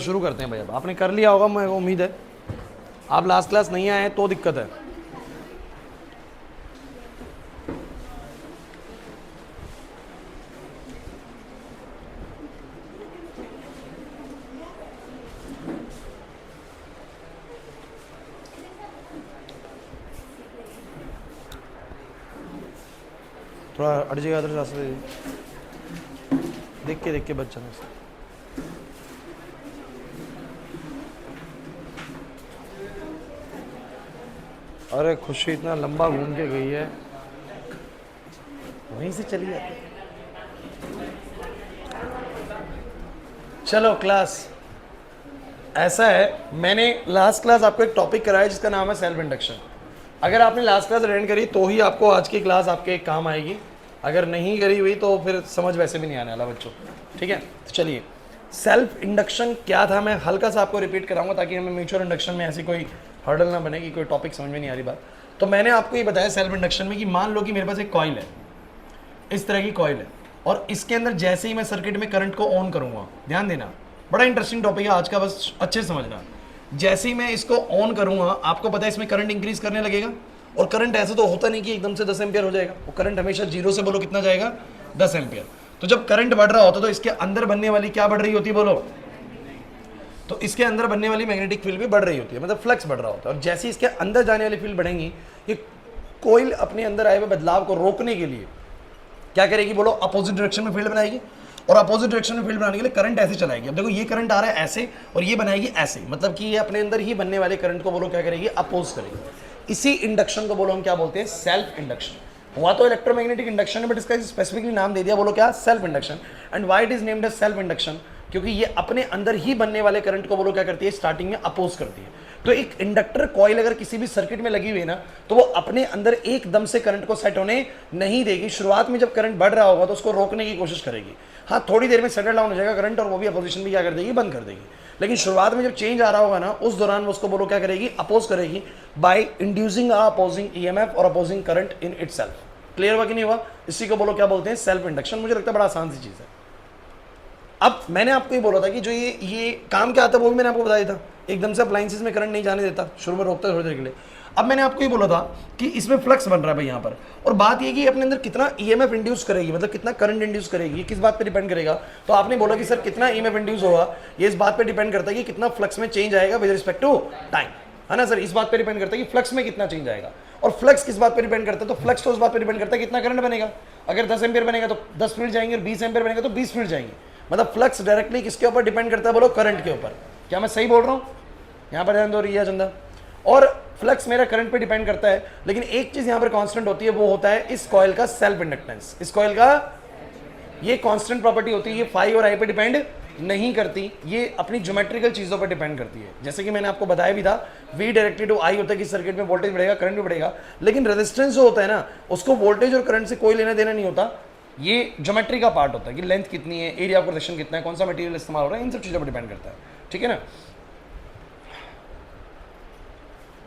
शुरू करते हैं भाई। अब आपने कर लिया होगा, मुझे उम्मीद है। आप लास्ट क्लास नहीं आए तो दिक्कत है। थोड़ा अट जाएगा इधर रास्ते, देख के बच जाना। अरे खुशी इतना लंबा घूम के गई है, वहीं से चली जाती है। चलो क्लास ऐसा है, मैंने लास्ट क्लास आपको एक टॉपिक कराया जिसका नाम है सेल्फ इंडक्शन। अगर आपने लास्ट क्लास अटेंड करी तो ही आपको आज की क्लास आपके काम आएगी, अगर नहीं करी हुई तो फिर समझ वैसे भी नहीं आने वाला बच्चों। ठीक है, तो चलिए सेल्फ इंडक्शन क्या था मैं हल्का सा आपको रिपीट कराऊंगा ताकि हमें म्यूचुअल इंडक्शन में ऐसी कोई हर्डल ना बने कि कोई टॉपिक समझ में नहीं आ रही बात। तो मैंने आपको ये बताया सेल्फ इंडक्शन में कि मान लो कि मेरे पास एक कॉइल है, इस तरह की कॉइल है, और इसके अंदर जैसे ही मैं सर्किट में करंट को ऑन करूंगा, ध्यान देना बड़ा इंटरेस्टिंग टॉपिक है आज का, बस अच्छे से समझना। जैसे ही मैं इसको ऑन करूंगा आपको पता है इसमें करंट इंक्रीज करने लगेगा, और करंट ऐसे तो होता नहीं कि एकदम से 10 एम्पियर हो जाएगा, वो करंट हमेशा जीरो से बोलो कितना जाएगा, 10 एम्पियर। तो जब करंट बढ़ रहा होता तो इसके अंदर बनने वाली क्या बढ़ रही होती है बोलो, तो इसके अंदर बनने वाली मैग्नेटिक फील्ड भी बढ़ रही होती है, मतलब फ्लक्स बढ़ रहा होता है। और जैसे ही इसके अंदर जाने वाली फील्ड बढ़ेंगी, ये कोइल अपने अंदर आए हुए बदलाव को रोकने के लिए क्या करेगी बोलो, अपोजिट डायरेक्शन में फील्ड बनाएगी, और अपोजिट डायरेक्शन में फील्ड बनाने के लिए करंट ऐसे चलाएगी। अब देखो ये करंट आ रहा है ऐसे और ये बनाएगी ऐसे, मतलब कि ये अपने अंदर ही बनने वाले करंट को बोलो क्या करेगी, अपोज करेगी। इसी इंडक्शन को बोलो हम क्या बोलते हैं, सेल्फ इंडक्शन। हुआ तो इलेक्ट्रोमैग्नेटिक इंडक्शन है, बट इसका स्पेसिफिकली नाम दे दिया, बोलो क्या, self induction. And why it is named as self induction, क्योंकि ये अपने अंदर ही बनने वाले करंट को बोलो क्या करती है, स्टार्टिंग में अपोज करती है। तो एक इंडक्टर कॉइल अगर किसी भी सर्किट में लगी हुई है ना, तो वो अपने अंदर एकदम से करंट को सेट होने नहीं देगी। शुरुआत में जब करंट बढ़ रहा होगा तो उसको रोकने की कोशिश करेगी, हाँ थोड़ी देर में सेटल डाउन हो जाएगा करंट, और वो भी अपोजिशन भी क्या कर देगी, बंद कर देगी। लेकिन शुरुआत में जब चेंज आ रहा होगा ना, उस दौरान वो उसको बोलो क्या करेगी, अपोज करेगी, बाय इंड्यूसिंग अपोजिंग ईएमएफ और opposing current in itself. Clear हुआ कि नहीं हुआ? इसी को बोलो क्या बोलते हैं, सेल्फ इंडक्शन। मुझे लगता है बड़ा आसान सी चीज है। अब मैंने आपको ये बोला था कि जो ये काम क्या आता है वो भी मैंने आपको बताया था, एकदम से अप्लायंसेस में करंट नहीं जाने देता, शुरू में रोकता है थोड़ी देर के लिए। अब मैंने आपको ये बोला था कि इसमें फ्लक्स बन रहा है भाई यहाँ पर, और बात ये कि अपने अंदर कितना ईएमएफ इंड्यूस करेगी, मतलब कितना करंट इंड्यूस करेगी, किस बात पे डिपेंड करेगा। तो आपने बोला कि सर कितना ईएमएफ इंड्यूस होगा, ये इस बात पे डिपेंड करता है कि कितना फ्लक्स में चेंज आएगा विद रिस्पेक्ट टू टाइम, है ना सर। इस बात पे डिपेंड करता है कि फ्लक्स में कितना चेंज आएगा, और फ्लक्स किस बात पे डिपेंड करता है, तो फ्लक्स तो उस बात पे डिपेंड करता है कितना करंट बनेगा। अगर 10 एम्पियर बनेगा तो 10 फील्ड जाएंगे, और 20 एम्पियर बनेगा तो 20 फील्ड जाएंगे। मतलब फ्लक्स डायरेक्टली किसके ऊपर डिपेंड करता है बोलो, करंट के ऊपर। क्या मैं सही बोल रहा हूँ? यहाँ पर ध्यान दो रिया चंदा। और फ्लक्स मेरा करंट पे डिपेंड करता है, लेकिन एक चीज यहाँ पर कांस्टेंट होती है, वो होता है इस कॉइल का सेल्फ इंडक्टेंस। इस कॉइल का ये कांस्टेंट प्रॉपर्टी होती है, ये फाई और आई पे डिपेंड नहीं करती, ये अपनी ज्योमेट्रिकल चीजों पर डिपेंड करती है। जैसे कि मैंने आपको बताया भी था, वी डायरेक्टली टू आई होता है कि सर्किट में वोल्टेज बढ़ेगा करंट भी बढ़ेगा, लेकिन रेजिस्टेंस जो होता है ना, उसको वोल्टेज और करंट से कोई लेना देना नहीं होता। ये ज्योमेट्री का पार्ट होता है कि लेंथ कितनी है, एरिया ऑफ रोटेशन कितना है, कौन सा मटेरियल इस्तेमाल हो रहा है, इन सब चीजों पर डिपेंड करता है। ठीक है ना।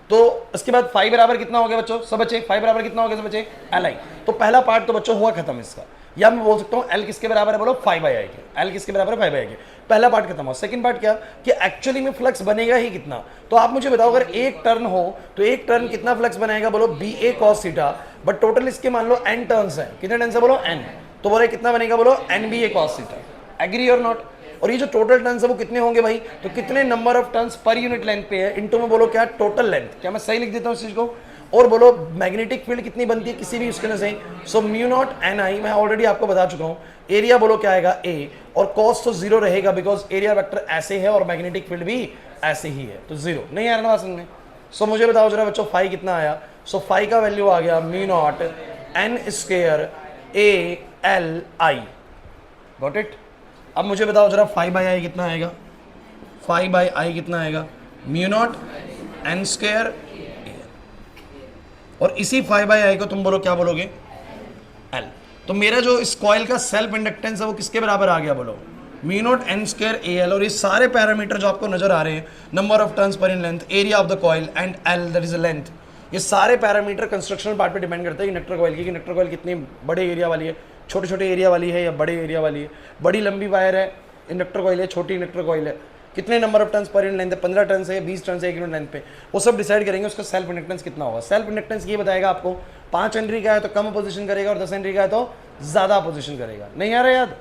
तो इसके बाद फाई बराबर कितना हो गया बच्चों, सब बच्चे, फाई बराबर कितना हो गया सब बच्चे, एल आई। तो पहला पार्ट तो बच्चों हुआ खत्म इसका, या मैं बोल सकता हूँ एल किसके बराबर है बोलो, फाई बाई आई के। एल किसके बराबर है, फाई बाई आई के। पहला पार्ट खत्म हुआ। सेकंड पार्ट क्या, कि एक्चुअली में फ्लक्स बनेगा ही कितना। तो आप मुझे बताओ, अगर एक टर्न हो तो एक टर्न कितना फ्लक्स बनाएगा बोलो, B A cos theta, but total इसके मान लो एन टर्न्स है। कितने टर्न्स है बोलो, एन। तो बोले कितना बनेगा बोलो, N B A cos theta. Agree और नॉट? और ये जो टोटल टर्न्स है वो कितने होंगे भाई, तो कितने number of turns per unit length पे है, इनटू में बोलो क्या, टोटल लेंथ। क्या मैं सही लिख देता हूँ इस चीज को? और बोलो मैग्नेटिक फील्ड कितनी बनती है किसी भी उसके अंदर से, सो म्यू नॉट एन आई, मैं ऑलरेडी आपको बता चुका हूँ। एरिया बोलो क्या आएगा, ए, और कॉस तो जीरो रहेगा बिकॉज एरिया वेक्टर ऐसे है और मैग्नेटिक फील्ड भी ऐसे ही है, तो जीरो नहीं आ रहा ना समझ में। सो मुझे बताओ जरा बच्चों, फाई कितना आया? सो फाई का वैल्यू आ गया mu not an square A L I. Got it? अब मुझे बताओ जरा फाई बाई आई कितना आएगा, फाई बाई आई कितना आएगा, म्यू नॉट एन स्क्वायर, और इसी फाई बाई आई को तुम बोलो क्या बोलोगे, एल। तो मेरा जो इस कॉइल का सेल्फ इंडक्टेंस है वो किसके बराबर आ गया बोलो, mu not an square A L. और ये सारे पैरामीटर जो आपको नजर आ रहे हैं, number of turns per in length, area of the coil and L that is length, ये सारे पैरामीटर कंस्ट्रक्शनल पार्ट पे डिपेंड करते हैं इंडक्टर कॉइल की, इंडक्टर कॉइल कितनी बड़े एरिया वाली है, छोटे छोटे एरिया वाली है या बड़े एरिया वाली है। बड़ी लंबी वायर है इंडक्टर कॉइल है, छोटी इंडक्टर कॉइल है। कितने number of turns per unit length है, 15 टर्न्स है, 20 टर्न्स है एक यूनिट लेंथ पे, वो सब डिसाइड करेंगे। उसका सेल्फ इंडक्टेंस कितना होगा। सेल्फ इंडक्टेंस ये बताएगा आपको 5 हेनरी का है तो कम अपोजिशन करेगा और 10 हेनरी का है तो ज़्यादा अपोजिशन करेगा। नहीं आ रहा याद?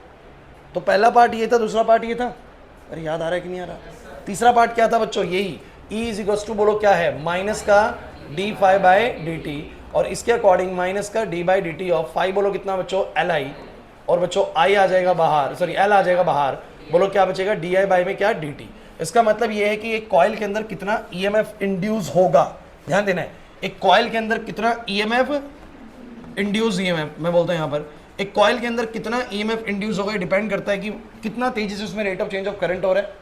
तो पहला पार्ट ये था, दूसरा पार्ट ये था। अरे याद आ रहा है कि नहीं आ रहा? तीसरा पार्ट क्या था बच्चों? यही E इज इक्वल टू बोलो क्या है, माइनस का d∅dt और इसके अकॉर्डिंग माइनस का d/dt ऑफ फाइव बोलो कितना बच्चों, Li, और बच्चों I आ जाएगा बाहर, सॉरी L आ जाएगा बाहर, बोलो क्या बचेगा, di में क्या dt। इसका मतलब ये है कि एक कॉइल के अंदर कितना EMF इंड्यूस होगा, ध्यान देना है। एक कॉइल के अंदर कितना EMF इंड्यूस, EMF मैं बोलता हूँ यहाँ पर, एक कॉइल के अंदर कितना EMF इंड्यूस होगा, डिपेंड करता है कि कितना तेजी से उसमें rate of change of current हो रहा है।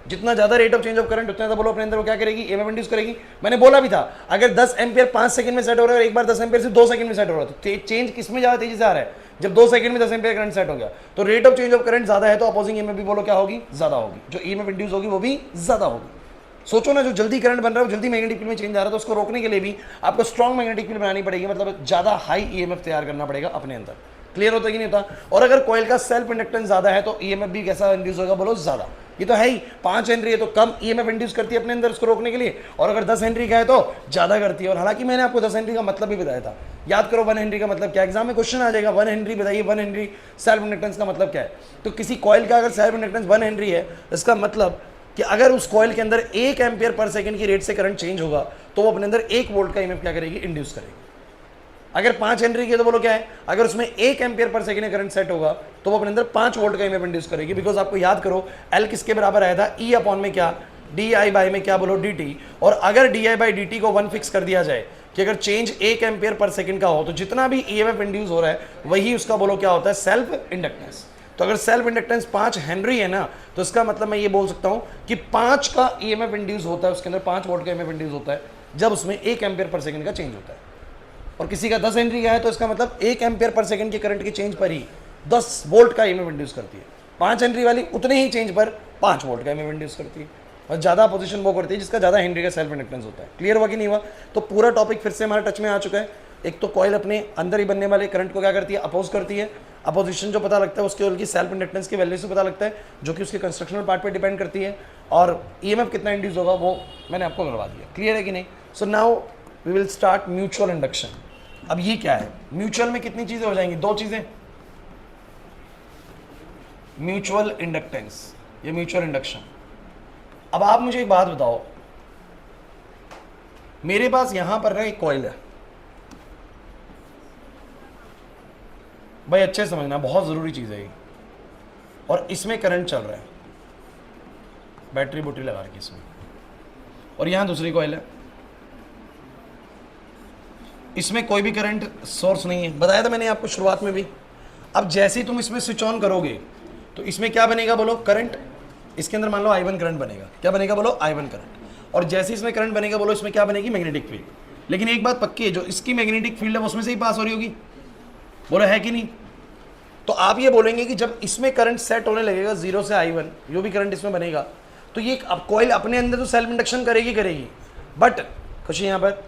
जितना ज्यादा rate of change of current उतना ज्यादा बोलो अपने अंदर वो क्या करेगी, EMF इंड्यूस करेगी। मैंने बोला भी था अगर 10 एम्पियर 5 सेकंड में सेट हो रहा है और एक बार 10 एम्पियर से 2 सेकंड में सेट हो रहा है तो चेंज किसमें ज्यादा तेजी से आ रहा है, जब 2 सेकंड में 10 एम्पियर करंट सेट हो गया। तो rate of change of current ज्यादा है तो अपोजिंग EMF भी बोलो क्या होगी, ज्यादा होगी। जो EMF इंड्यूस होगी वो भी ज्यादा होगी। सोचो ना, जो जल्दी करंट बन रहा है, जल्दी मैग्नेटिक फील्ड में चेंज आ रहा है, तो उसको रोकने के लिए भी आपको स्ट्रॉन्ग मैग्नेटिक फील्ड बनानी पड़ेगी, मतलब ज्यादा हाई EMF तैयार करना पड़ेगा अपने अंदर। क्लियर होता है कि नहीं होता? और अगर कॉइल का सेल्फ इंडक्टेंस ज्यादा है तो EMF भी कैसा इंड्यूस होगा, बोलो ज्यादा। ये तो है ही, 5 हेनरी है तो कम EMF इंड्यूस करती है अपने अंदर उसको रोकने के लिए, और अगर 10 हेनरी का है तो ज्यादा करती है। और हालांकि मैंने आपको 10 हेनरी का मतलब भी बताया था, याद करो 1 हेनरी का मतलब क्या, एग्जाम में क्वेश्चन आ जाएगा 1 हेनरी बताइए, 1 हेनरी सेल्फ इंडक्टेंस का मतलब क्या है। तो किसी कॉइल का अगर सेल्फ इंडक्टेंस 1 हेनरी है, इसका मतलब कि अगर उस कॉइल के अंदर 1 एम्पियर पर सेकंड की रेट से करंट चेंज होगा तो वो अपने अंदर 1 वोल्ट का EMF क्या करेगी, इंड्यूस करेगी। अगर 5 हेनरी की तो बोलो क्या है, अगर उसमें 1 ampere per second current set होगा तो वो अपने अंदर 5 वोल्ट का EMF इंड्यूस करेगी। बिकॉज आपको याद करो L किसके बराबर आया था, E अपॉन में क्या, di में क्या बोलो dt। और अगर di/dt को 1 फिक्स कर दिया जाए कि अगर चेंज 1 एम्पियर पर सेकंड का हो तो जितना भी EMF इंड्यूस हो रहा है वही उसका बोलो क्या होता है, सेल्फ इंडक्टेंस। तो अगर सेल्फ इंडक्टेंस 5 हेनरी है ना, तो इसका मतलब मैं ये बोल सकता हूं कि 5 का EMF इंड्यूस होता है, उसके अंदर 5 वोल्ट का EMF इंड्यूस होता है जब उसमें 1 एम्पियर पर सेकंड का चेंज होता है। और किसी का 10 हेनरी का है तो इसका मतलब 1 एम्पियर पर सेकंड के करंट के चेंज पर ही 10 वोल्ट का EMF इंड्यूस करती है। 5 हेनरी वाली उतने ही चेंज पर 5 वोल्ट का EMF इंड्यूस करती है, और ज़्यादा पोजीशन वो करती है जिसका ज़्यादा हेनरी का सेल्फ इंडक्टेंस होता है। क्लियर हुआ कि नहीं हुआ? तो पूरा टॉपिक फिर से हमारे टच में आ चुका है। एक तो कॉइल अपने अंदर ही बनने वाले करंट को क्या करती है, अपोज करती है। अपोजिशन जो पता लगता है उसके उनकी सेल्फ इंडक्टेंस की वैल्यू से पता लगता है, जो कि उसके कंस्ट्रक्शनल पार्ट पे डिपेंड करती है, और EMF कितना इंड्यूस होगा वो मैंने आपको करवा दिया। क्लियर है कि नहीं? So now we will start mutual induction. अब ये क्या है, म्यूचुअल में कितनी चीजें हो जाएंगी, 2 चीजें, म्यूचुअल इंडक्टेंस, ये म्यूचुअल इंडक्शन। अब आप मुझे एक बात बताओ, मेरे पास यहां पर एक कॉइल है, भाई अच्छे समझना, बहुत जरूरी चीज है ये, और इसमें करंट चल रहा है, बैटरी बुटरी लगा रखी इसमें, और यहां दूसरी कॉइल है, इसमें कोई भी करंट सोर्स नहीं है, बताया था मैंने आपको शुरुआत में भी। अब जैसे ही तुम इसमें स्विच ऑन करोगे तो इसमें क्या बनेगा बोलो, करंट। इसके अंदर मान लो I1 करंट बनेगा, क्या बनेगा बोलो, I1 करंट। और जैसे इसमें करंट बनेगा बोलो, इसमें क्या बनेगी, मैग्नेटिक फील्ड। लेकिन एक बात पक्की है, जो इसकी मैग्नेटिक फील्ड है वो उसमें से ही पास हो रही होगी, बोलो है कि नहीं? तो आप ये बोलेंगे कि जब इसमें करंट सेट होने लगेगा 0 से I1, जो भी करंट इसमें बनेगा, तो ये अब कॉइल अपने अंदर तो सेल्फ इंडक्शन करेगी, बट खुशी यहाँ पर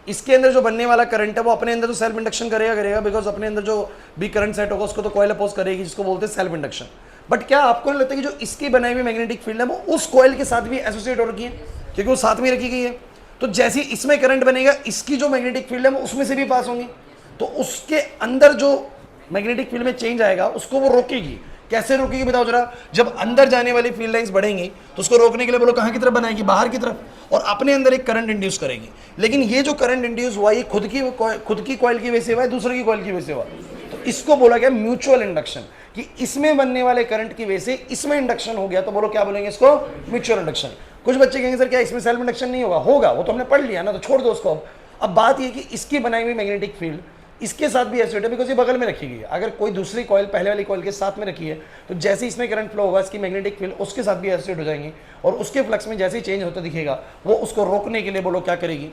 इसके अंदर जो बनने वाला करंट है वो अपने अंदर तो सेल्फ इंडक्शन करेगा, बिकॉज अपने अंदर जो भी करंट सेट होगा उसको तो कॉइल अपोज करेगी, जिसको बोलते हैं सेल्फ इंडक्शन। बट क्या आपको नहीं लगता कि जो इसकी बनाई हुई मैग्नेटिक फील्ड है वो उस कॉइल के साथ भी एसोसिएट हो रखी है, क्योंकि वो साथ में रखी गई है। तो जैसे ही इसमें करंट बनेगा, इसकी जो मैग्नेटिक फील्ड है वो उसमें से भी पास होंगी, तो उसके अंदर जो मैग्नेटिक फील्ड में चेंज आएगा उसको वो रोकेगी। कैसे रोकेगी बताओ जरा? जब अंदर जाने वाली फील्ड लाइंस बढ़ेंगी तो उसको रोकने के लिए बोलो कहाँ की तरफ बनाएगी, बाहर की तरफ, और अपने अंदर एक करंट इंड्यूस करेगी। लेकिन ये जो करंट इंड्यूस हुआ ये खुद की कॉइल की वजह से हुआ है, दूसरे की कॉइल की वजह से हुआ। तो इसको बोला गया म्यूचुअल इंडक्शन, कि इसमें बनने वाले करंट की वजह से इसमें इंडक्शन हो गया, तो बोलो क्या बोलेंगे इसको, म्यूचुअल इंडक्शन। कुछ बच्चे कहेंगे सर क्या इसमें सेल्फ इंडक्शन नहीं होगा, वो तो हमने पढ़ लिया ना, तो छोड़ दो उसको। अब बात ये कि इसकी बनाई हुई मैग्नेटिक फील्ड इसके साथ भी एसोसिएट है, बिकॉज ये बगल में रखी गई है। अगर कोई दूसरी कॉइल पहले वाली कॉइल के साथ में रखी है तो जैसे ही इसमें करंट फ्लो होगा, इसकी मैग्नेटिक फील्ड उसके साथ भी एसोसिएट हो जाएंगी, और उसके फ्लक्स में जैसे ही चेंज होता दिखेगा वो उसको रोकने के लिए बोलो क्या करेगी,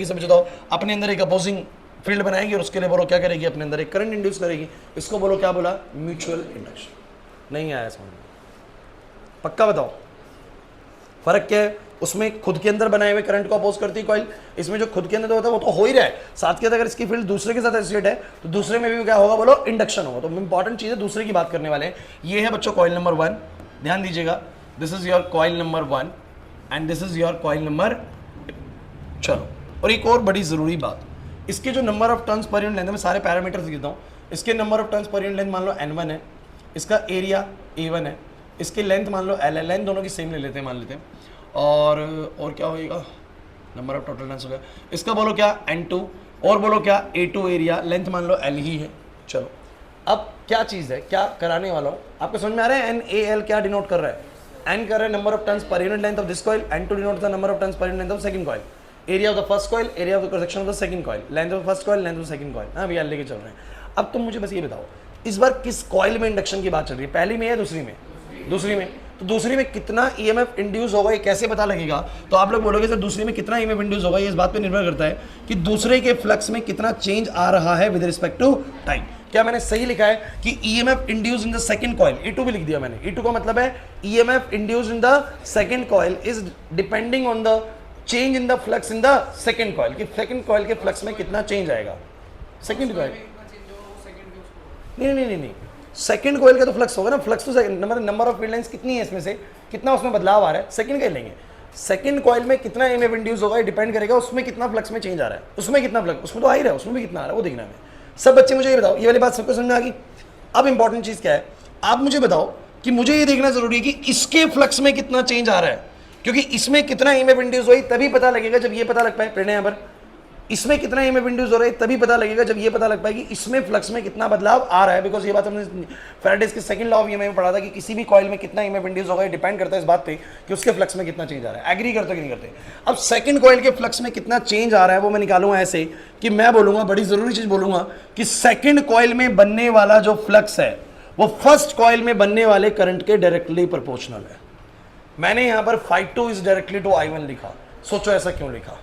समझ दो, अपने अंदर एक अपोजिंग फील्ड बनाएगी, और उसके लिए बोलो क्या करेगी, अपने अंदर एक करंट इंड्यूस करेगी। इसको बोलो क्या बोला, म्यूचुअल इंडक्शन। नहीं आया समझ में? पक्का बताओ फर्क क्या है? उसमें खुद के अंदर बनाए हुए करंट को अपोज करती है कॉइल, इसमें जो खुद के अंदर होता है वो तो हो ही रहा है, साथ के साथ अगर इसकी फील्ड दूसरे के साथ एसोसिएट है तो दूसरे में भी क्या होगा बोलो, इंडक्शन होगा। तो इंपॉर्टेंट चीज़ है, दूसरे की बात करने वाले हैं। ये है बच्चों कॉइल नंबर 1, ध्यान दीजिएगा। This is your coil number 1 and this is your coil number. चलो, और एक और बड़ी ज़रूरी बात, इसके जो number of turns per unit length, मैं सारे पैरामीटर्स लिखता हूँ। इसके number of turns per unit length मान लो N1 है, इसका एरिया A1 है, इसकी लेंथ मान लो L है, लेंथ दोनों की सेम ले लेते हैं, मान लेते हैं। और क्या होएगा, नंबर ऑफ टोटल टर्न्स हो गया। इसका बोलो क्या N2, और बोलो क्या A2 एरिया, लेंथ मान लो L ही है। चलो, अब क्या चीज़ है, क्या कराने वाला हूँ, आपको समझ में आ रहा है? NaL क्या डिनोट कर रहा है? N कर रहा है number of turns per unit length of this coil, N2 denote the number of turns per unit length of second coil, area of the first coil, area of the cross section of the second coil, length of first coil, length of second coil. हाँ भैया, लेके चल रहे हैं। अब तुम मुझे बस ये बताओ, इस बार किस कॉइल में इंडक्शन की बात चल रही है, पहली में या दूसरी में? दूसरी में। तो दूसरी में कितना ईएमएफ इंड्यूस होगा, ये कैसे पता लगेगा? तो आप लोग बोलोगे सर दूसरी में कितना ईएमएफ इंड्यूस होगा, ये इस बात पे निर्भर करता है कि दूसरे के फ्लक्स में कितना चेंज आ रहा है विद रिस्पेक्ट टू टाइम। क्या मैंने सही लिखा है कि EMF induce in the second coil, E2 भी लिख दिया मैंने। E2 का मतलब है EMF induce in the second coil is depending on the change in the flux in the second coil, कि सेकंड कॉइल के फ्लक्स में कितना चेंज आएगा। सेकंड कॉइल नहीं, सेकंड कॉइल का तो फ्लक्स होगा ना, फ्लक्स तो नंबर ऑफ फील्ड लाइंस कितनी है, इसमें से कितना उसमें बदलाव आ रहा है, सेकंड का ही लेंगे। सेकंड कॉइल में कितना ईएमएफ इंड्यूस होगा, ये डिपेंड करेगा उसमें कितना फ्लक्स में चेंज आ रहा है, उसमें कितना फ्लक्स, उसमें तो आ ही रहा है, उसमें भी कितना आ रहा है वो देखना है। सब बच्चे मुझे ये बताओ, ये वाली बात सबको समझ में आ गई? अब इंपॉर्टेंट चीज क्या है, आप मुझे बताओ कि मुझे ये देखना जरूरी है कि इसके फ्लक्स में कितना चेंज आ रहा है, क्योंकि इसमें कितना ईएमएफ इंड्यूस हुई तभी पता लगेगा जब ये पता लग पाए। प्रेरणा यहाँ पर इसमें कितना ईएमएफ इंड्यूस हो रहा है तभी पता लगेगा जब ये पता लग पाए कि इसमें फ्लक्स में कितना बदलाव आ रहा है। बिकॉज ये बात हमने फैराडेज के सेकंड लॉ ऑफ ईएमएफ में पढ़ा था कि किसी भी कॉइल में कितना ईएमएफ इंड्यूस होगा, ये डिपेंड करता है इस बात पे कि उसके फ्लक्स में कितना चेंज आ रहा है। एग्री करते कि नहीं करते? अब सेकंड कॉइल के फ्लक्स में कितना चेंज आ रहा है वो मैं निकालूंगा ऐसे कि मैं बोलूंगा, बड़ी जरूरी चीज बोलूंगा कि सेकंड कॉइल में बनने वाला जो फ्लक्स है वो फर्स्ट कॉइल में बनने वाले करंट के डायरेक्टली प्रोपोर्शनल है। मैंने यहां पर φ2 इज डायरेक्टली टू I1 लिखा। सोचो ऐसा क्यों लिखा?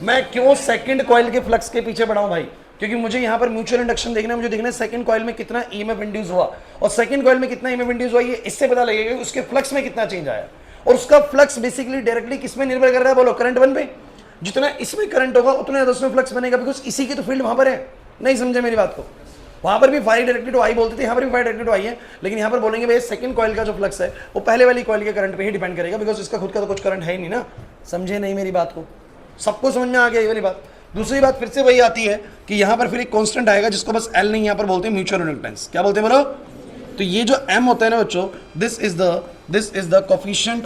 मैं क्यों सेकंड कॉइल के फ्लक्स के पीछे बढ़ाऊं भाई? क्योंकि मुझे यहां पर म्यूचुअल इंडक्शन देखना है, मुझे देखना है सेकंड कॉइल में कितना ईएमएफ इंड्यूस हुआ, और सेकंड कॉइल में कितना ईएमएफ इंड्यूस हुआ ये इससे पता लगेगा कि उसके फ्लक्स में कितना चेंज आया। और उसका फ्लक्स बेसिकली डायरेक्टली किस में निर्भर कर रहा है बोलो? करंट 1 पे। जितना इसमें करंट होगा उतना ज्यादा उसमें फ्लक्स बनेगा, बिकॉज इसी की तो फील्ड वहां पर है। नहीं समझे मेरी बात को? वहां पर भी फाई डायरेक्टली टू आई बोलते थे, यहाँ पर भी फाई डायरेक्टली टू आई है, लेकिन यहाँ पर बोलेंगे भाई सेकंड कॉइल का जो फ्लक्स है वो पहले वाली कॉइल के करंट पे ही डिपेंड करेगा, बिकॉज इसका खुद का तो कुछ करंट है ही नहीं ना। समझे नहीं मेरी बात को? सबको समझ में आ गया ये वाली बात? दूसरी बात फिर से वही आती है कि यहाँ पर फिर एक कांस्टेंट आएगा जिसको बस एल नहीं यहाँ पर बोलते हैं म्यूचुअल इंडक्टेंस। क्या बोलते हैं बोलो? तो ये जो एम होता है ना बच्चों, this is the coefficient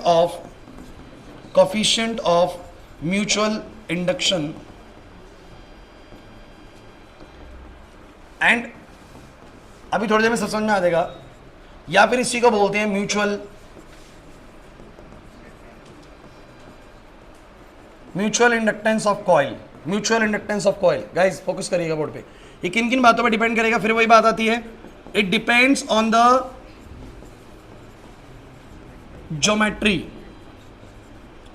of mutual induction and अभी थोड़ी देर में समझ में आ जाएगा, या फिर इसी को बोलते हैं mutual inductance of coil. Mutual inductance of coil, guys focus करिएगा बोर्ड पे। ये किन किन बातों पे डिपेंड करेगा? फिर वही बात आती है, it depends on the geometry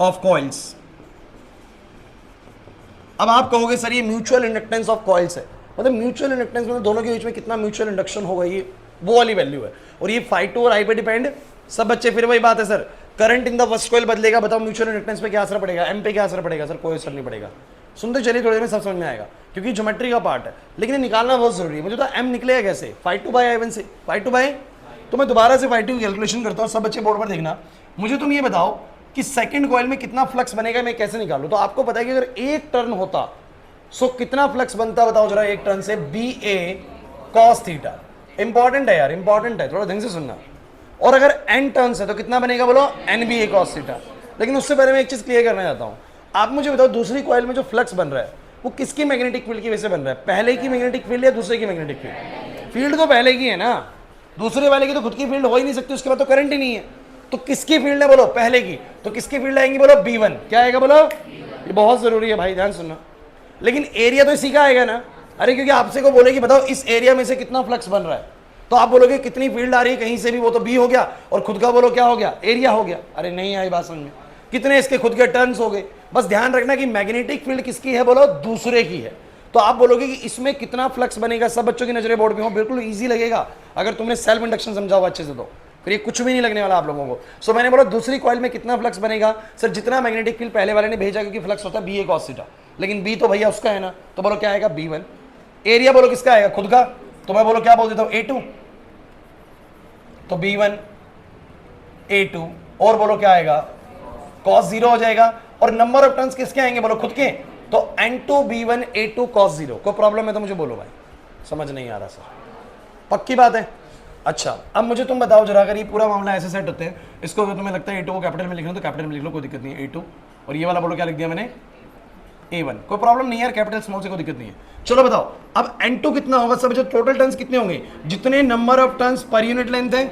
of coils. अब आप कहोगे सर ये म्यूचुअल इंडक्टेंस ऑफ कॉइल्स है, मतलब म्यूचुअल इंडक्टेंस में दोनों के बीच में कितना म्यूचुअल इंडक्शन होगा, ये वो वाली वैल्यू है, और ये φ2 और I पे डिपेंड। सब बच्चे फिर वही बात है, sir current in the first coil बदलेगा, बताओ म्यूचुअल इंडक्टेंस पे क्या असर पड़ेगा, एम पे क्या असर पड़ेगा? सर कोई असर नहीं पड़ेगा। सुनते चलिए थोड़ी देर में सब समझ में आएगा, क्योंकि ज्योमेट्री का पार्ट है, लेकिन निकालना बहुत जरूरी है। मुझे तो एम निकलेगा कैसे? φ2 बाय I1 से φ2 बाय, तो मैं दोबारा से φ2 की कैलकुलेशन करता हूँ। सब बच्चे बोर्ड पर देखना। मुझे तुम ये बताओ कि सेकंड कॉइल में कितना फ्लक्स बनेगा, मैं कैसे निकालूं? तो आपको पता है कि अगर एक टर्न होता सो कितना फ्लक्स बनता बताओ जरा एक टर्न से? BA cos theta. इंपॉर्टेंट है यार, इंपॉर्टेंट है, थोड़ा ढंग से सुनना। और अगर n टर्न्स है तो कितना बनेगा बोलो? NBA cos theta. लेकिन उससे पहले मैं एक चीज क्लियर करना चाहता हूं, आप मुझे बताओ दूसरी कॉइल में जो फ्लक्स बन रहा है वो किसकी मैग्नेटिक फील्ड की वजह से बन रहा है? पहले की मैग्नेटिक फील्ड या दूसरे की मैग्नेटिक फील्ड? फील्ड तो पहले की है ना, दूसरे वाले की तो खुद की फील्ड हो ही नहीं सकती, उसके बाद तो करंट ही नहीं है। तो किसकी फील्ड है बोलो? पहले की। तो किसकी फील्ड आएंगी बोलो? B1। क्या आएगा बोलो? ये बहुत जरूरी है भाई, ध्यान सुनना। लेकिन एरिया तो इसी का आएगा ना। अरे क्योंकि आपसे को बोले कि बताओ इस एरिया में से कितना फ्लक्स बन रहा है, तो आप बोलोगे कितनी फील्ड आ रही है कहीं से भी, वो तो B हो गया, और खुद का बोलो क्या हो गया? एरिया हो गया। अरे नहीं आई बात समझ में? कितने इसके खुद के टर्न्स हो गए। बस ध्यान रखना कि मैग्नेटिक फील्ड किसकी है बोलो? दूसरे की है। तो आप बोलोगे कि इसमें कितना फ्लक्स बनेगा। सब बच्चों की नजरें बोर्ड पे हो, बिल्कुल ईजी लगेगा अगर तुमने सेल्फ इंडक्शन समझा हुआ अच्छे से, तो फिर ये कुछ भी नहीं लगने वाला आप लोगों को। सो मैंने बोला दूसरी कॉइल में कितना फ्लक्स बनेगा? सर जितना मैग्नेटिक फील्ड पहले वाले ने भेजा, क्योंकि फ्लक्स होता है BA cos थीटा, लेकिन B तो भैया उसका है ना, तो बोलो क्या आएगा? B1। एरिया बोलो किसका आएगा? खुद का। तो मैं बोलो क्या बोल देता हूं? A2। तो B1 A2 और बोलो क्या आएगा, cos 0 हो जाएगा। और नंबर ऑफ टर्न्स किसके आएंगे बोलो, खुद के। तो N2B1 A2 cos 0। कोई प्रॉब्लम है तो मुझे बोलो भाई, समझ नहीं आ रहा सर, पक्की बात है। अच्छा अब मुझे तुम बताओ जरा, अगर ये पूरा मामला ऐसे सेट होते हैं, इसको अगर तुम्हें लगता है A2 को कैपिटल में लिखना तो कैपिटल में लिख लो, कोई दिक्कत नहीं है A2। और ये वाला बोलो क्या लिख दिया मैंने, A1, कोई प्रॉब्लम नहीं है यार, कैपिटल स्मॉल से कोई दिक्कत नहीं है। चलो बताओ अब N2 कितना होगा, सब जो टोटल टर्न्स कितने होंगे, जितने number of turns per unit length है,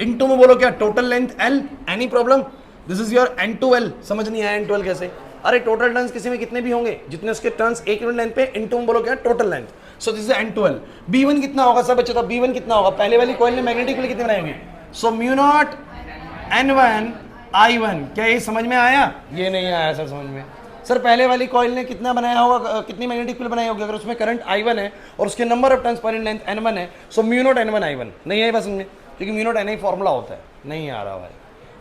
इनटू में बोलो क्या total length L। Any problem, this is your N2L। समझ नहीं आया N2L कैसे, अरे टोटल टर्न्स किसी में कितने भी होंगे, जितने उसके टर्न्स एक यूनिट लेंथ पे, इनटू में बोलो क्या total length. So this is N2L। B1 कितना होगा सब बच्चे, तो B1 कितना होगा, पहले वाली कॉइल ने मैग्नेटिक फील्ड कितने बनाए होंगे, so mu naught N1 I1। क्या ये समझ में आया, ये नहीं आया सर समझ में। सर पहले वाली कॉइल ने कितना बनाया होगा, कितनी मैग्नेटिक फील्ड बनाई होगी, अगर उसमें करंट I1 है और उसके number of turns per unit length N1 है, so mu naught N1 I1। नहीं है बस समझ में, क्योंकि म्यू नॉट N ही फॉर्मूला होता है। नहीं आ रहा भाई।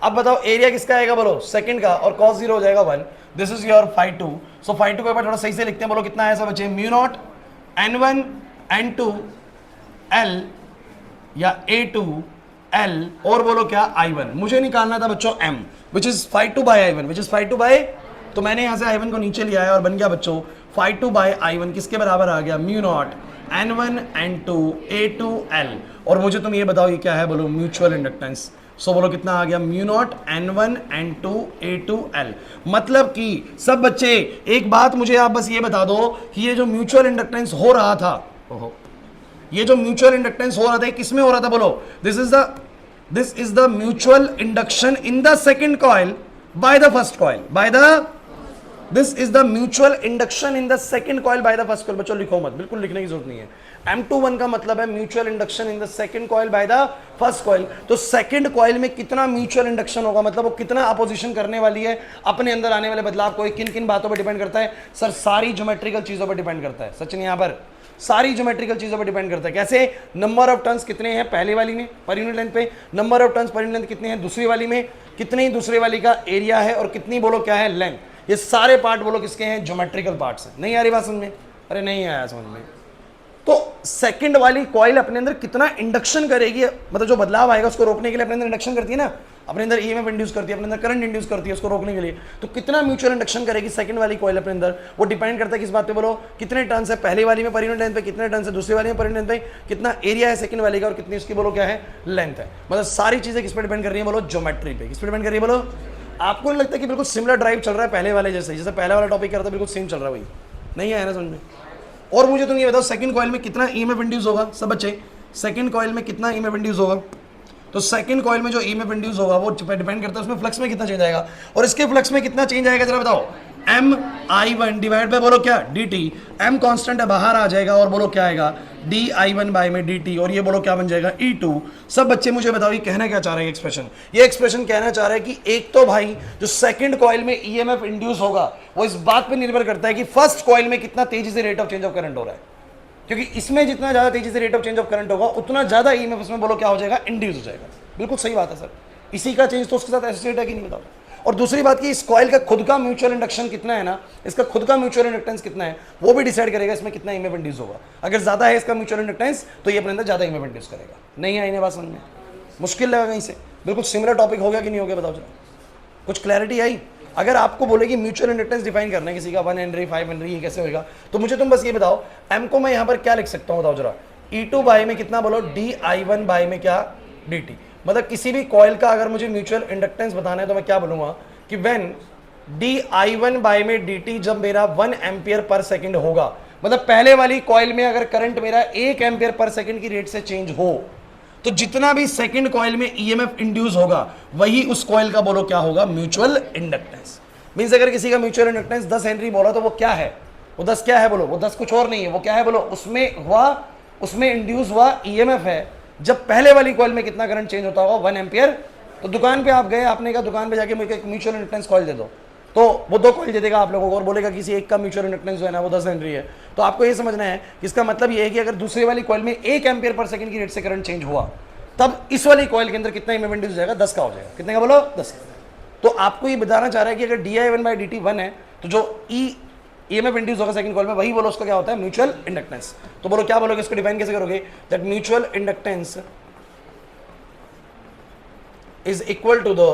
अब बताओ एरिया किसका आएगा बोलो, सेकंड का, और cos 0 हो जाएगा 1। This is your φ2। सो φ2 को एक बार थोड़ा सही से लिखते हैं, बोलो कितना है सब बच्चे, mu naught N1 N2 L या A2 L और बोलो क्या I1। मुझे निकालना था बच्चों M, which is φ2 by I1, which is φ2 by, तो मैंने यहाँ से I1 को नीचे लिया है और बन गया बच्चों φ2 बाय I1 किसके बराबर आ गया, mu naught N1 N2 A2 L। और मुझे तुम ये बताओ ये क्या है बोलो, म्यूचुअल इंडक्टेंस। सो बोलो कितना आ गया, mu naught N1 N2 A2 L। मतलब कि सब बच्चे एक बात मुझे आप बस ये बता दो कि ये जो म्यूचुअल इंडक्टेंस हो रहा था, ये जो म्यूचुअल इंडक्टेंस हो रहा था किसमें हो रहा था बोलो, this is the mutual induction in the second coil by the first coil, by the, this is the mutual induction in the second coil by the first coil. बच्चों लिखो मत, बिल्कुल लिखने की जरूरत नहीं है। M21 का मतलब है mutual induction in the second coil by the first coil. तो सेकंड कॉइल में कितना म्यूचुअल इंडक्शन होगा, मतलब वो कितना अपोजिशन करने वाली है, अपने अंदर आने वाले बदलाव को किन किन बातों पर डिपेंड करता है सर, सारी ज्योमेट्रिकल चीजों पर डिपेंड करता है। सचिन यहाँ पर सारी ज्योमेट्रिकल चीजों पर डिपेंड करता है। कैसे, नंबर ऑफ टर्न्स कितने हैं पहले वाली में पर यूनिट लेंथ पे, number of turns per unit length कितने हैं दूसरी वाली में, कितनी दूसरी वाली का एरिया है, और कितनी बोलो क्या है लेंथ। ये सारे पार्ट बोलो किसके हैं, ज्योमेट्रिकल पार्ट्स हैं। नहीं आ रही बात समझ में, अरे नहीं आया समझ में। तो सेकंड वाली कॉइल अपने अंदर कितना इंडक्शन करेगी, मतलब जो बदलाव आएगा उसको रोकने के लिए अपने अंदर इंडक्शन करती है ना, अपने अंदर ईएमएफ इंड्यूस करती है, अपने अंदर करंट इंड्यूस करती है उसको रोकने के लिए। तो कितना म्यूचुअल इंडक्शन करेगी सेकंड वाली कॉइल अपने अंदर, वो डिपेंड करता है किस बात पे बोलो, कितने टर्न्स है पहले वाली में पर यूनिट लेंथ पे, कितने टर्न्स है दूसरी वाली में पर यूनिट लेंथ पे, कितना एरिया है सेकंड वाली का, और कितनी उसकी बोलो क्या है लेंथ है। मतलब सारी चीजें किस पे डिपेंड कर रही है बोलो, ज्योमेट्री पे। किस पे डिपेंड कर रही है बोलो। आपको नहीं लगता कि बिल्कुल सिमिलर ड्राइव चल रहा है पहले वाले जैसे, जैसे पहले वाला टॉपिक कर रहा था बिल्कुल सेम चल रहा है, वही नहीं आया ना समझ में। और मुझे तुम ये बताओ सेकंड कॉइल में कितना ईएमएफ इंड्यूस होगा सब बच्चे, सेकंड कॉइल में कितना ईएमएफ इंड्यूस होगा। तो सेकंड कॉइल में जो ईएमएफ इंड्यूस होगा वो डिपेंड करता है उसमें फ्लक्स में कितना चेंज आएगा, और इसके फ्लक्स में कितना चेंज आएगा जरा बताओ, MI1 डिवाइड बाय बोलो क्या DT। M कांस्टेंट है बाहर आ जाएगा, और बोलो क्या आएगा DI1 बाय में DT, और ये बोलो क्या बन जाएगा E2। सब बच्चे मुझे बताओ ये कहना क्या चाह रहे हैं एक्सप्रेशन, ये एक्सप्रेशन कहना चाह रहा है कि एक तो भाई जो सेकंड कॉइल में ईएमएफ इंड्यूस होगा वो इस बात पे निर्भर करता है कि फर्स्ट कॉइल में कितना तेजी से rate of change of current हो रहा है, क्योंकि इसमें जितना ज्यादा तेजी से rate of change of current होगा उतना ज्यादा ईएमएफ इसमें बोलो क्या हो जाएगा, इंड्यूस हो जाएगा। बिल्कुल सही बात है सर, इसी का चेंज तो उसके साथ एसोसिएट है कि नहीं बताओ। और दूसरी बात कि इस कॉइल का खुद का म्यूचुअल इंडक्शन कितना है ना, इसका खुद का म्यूचुअल इंडक्टेंस कितना है वो भी डिसाइड करेगा इसमें कितना ईएमएफ इंड्यूस होगा। अगर ज्यादा है इसका म्यूचुअल इंडक्टेंस तो ये अपने अंदर ज्यादा ईएमएफ इंड्यूस करेगा। नहीं आई ना बात समझ में, मुश्किल लगा कहीं से, बिल्कुल सिमिलर टॉपिक हो गया कि नहीं हो गया बताओ जरा, कुछ क्लैरिटी आई। अगर आपको बोले कि म्यूचुअल इंडक्टेंस डिफाइन करना है किसी का 1 हेनरी 5 हेनरी ये कैसे होगा, तो मुझे तुम बस ये बताओ M को मैं यहाँ पर क्या लिख सकता हूँ बताओ जरा, E2 बाय में कितना बोलो DI1 बाय में क्या DT। मतलब किसी भी कॉइल का अगर मुझे म्यूचुअल इंडक्टेंस बताना है तो मैं क्या बोलूंगा कि व्हेन DI1 बाय में DT जब मेरा 1 एम्पियर पर सेकंड होगा, मतलब पहले वाली कॉइल में अगर करंट मेरा 1 एम्पियर पर सेकंड की रेट से चेंज हो तो जितना भी सेकंड कॉइल में ईएमएफ इंड्यूस होगा वही उस कॉइल का बोलो क्या होगा, म्यूचुअल इंडक्टेंस। मींस अगर किसी का म्यूचुअल इंडक्टेंस 10 हेनरी बोला तो वो क्या है, वो 10 क्या है बोलो, वो 10 कुछ और नहीं है, वो क्या है बोलो, उसमें इंड्यूस हुआ ईएमएफ है जब पहले वाली कॉइल में कितना करंट चेंज होता होगा 1 एम्पियर। तो दुकान पे आप गए, आपने कहा दुकान पे जाके मुझे एक म्यूचुअल इंडक्टेंस कॉइल दे दो, तो वो 2 कॉइल दे देगा आप लोगों को और बोलेगा किसी एक का म्यूचुअल इंडक्टेंस जो है ना वो 10 हेनरी है। तो आपको ये समझना है कि इसका मतलब ये है कि अगर दूसरी वाली कॉइल में 1 एम्पियर पर सेकंड की रेट से करंट चेंज हुआ तब इस वाली कॉइल के अंदर कितना ईएमएफ इंड्यूस हो जाएगा, 10 का हो जाएगा। कितने का बोलो, 10। तो आपको ये बताना चाह रहा है कि अगर DI1 बाय DT 1 है तो जो ईएमएफ इंड्यूस होगा सेकंड कॉइल में वही बोलो उसका क्या होता है, म्यूचुअल इंडक्टेंस। तो बोलो क्या बोलोगे, इसको डिफाइन कैसे करोगे, that mutual inductance is equal to the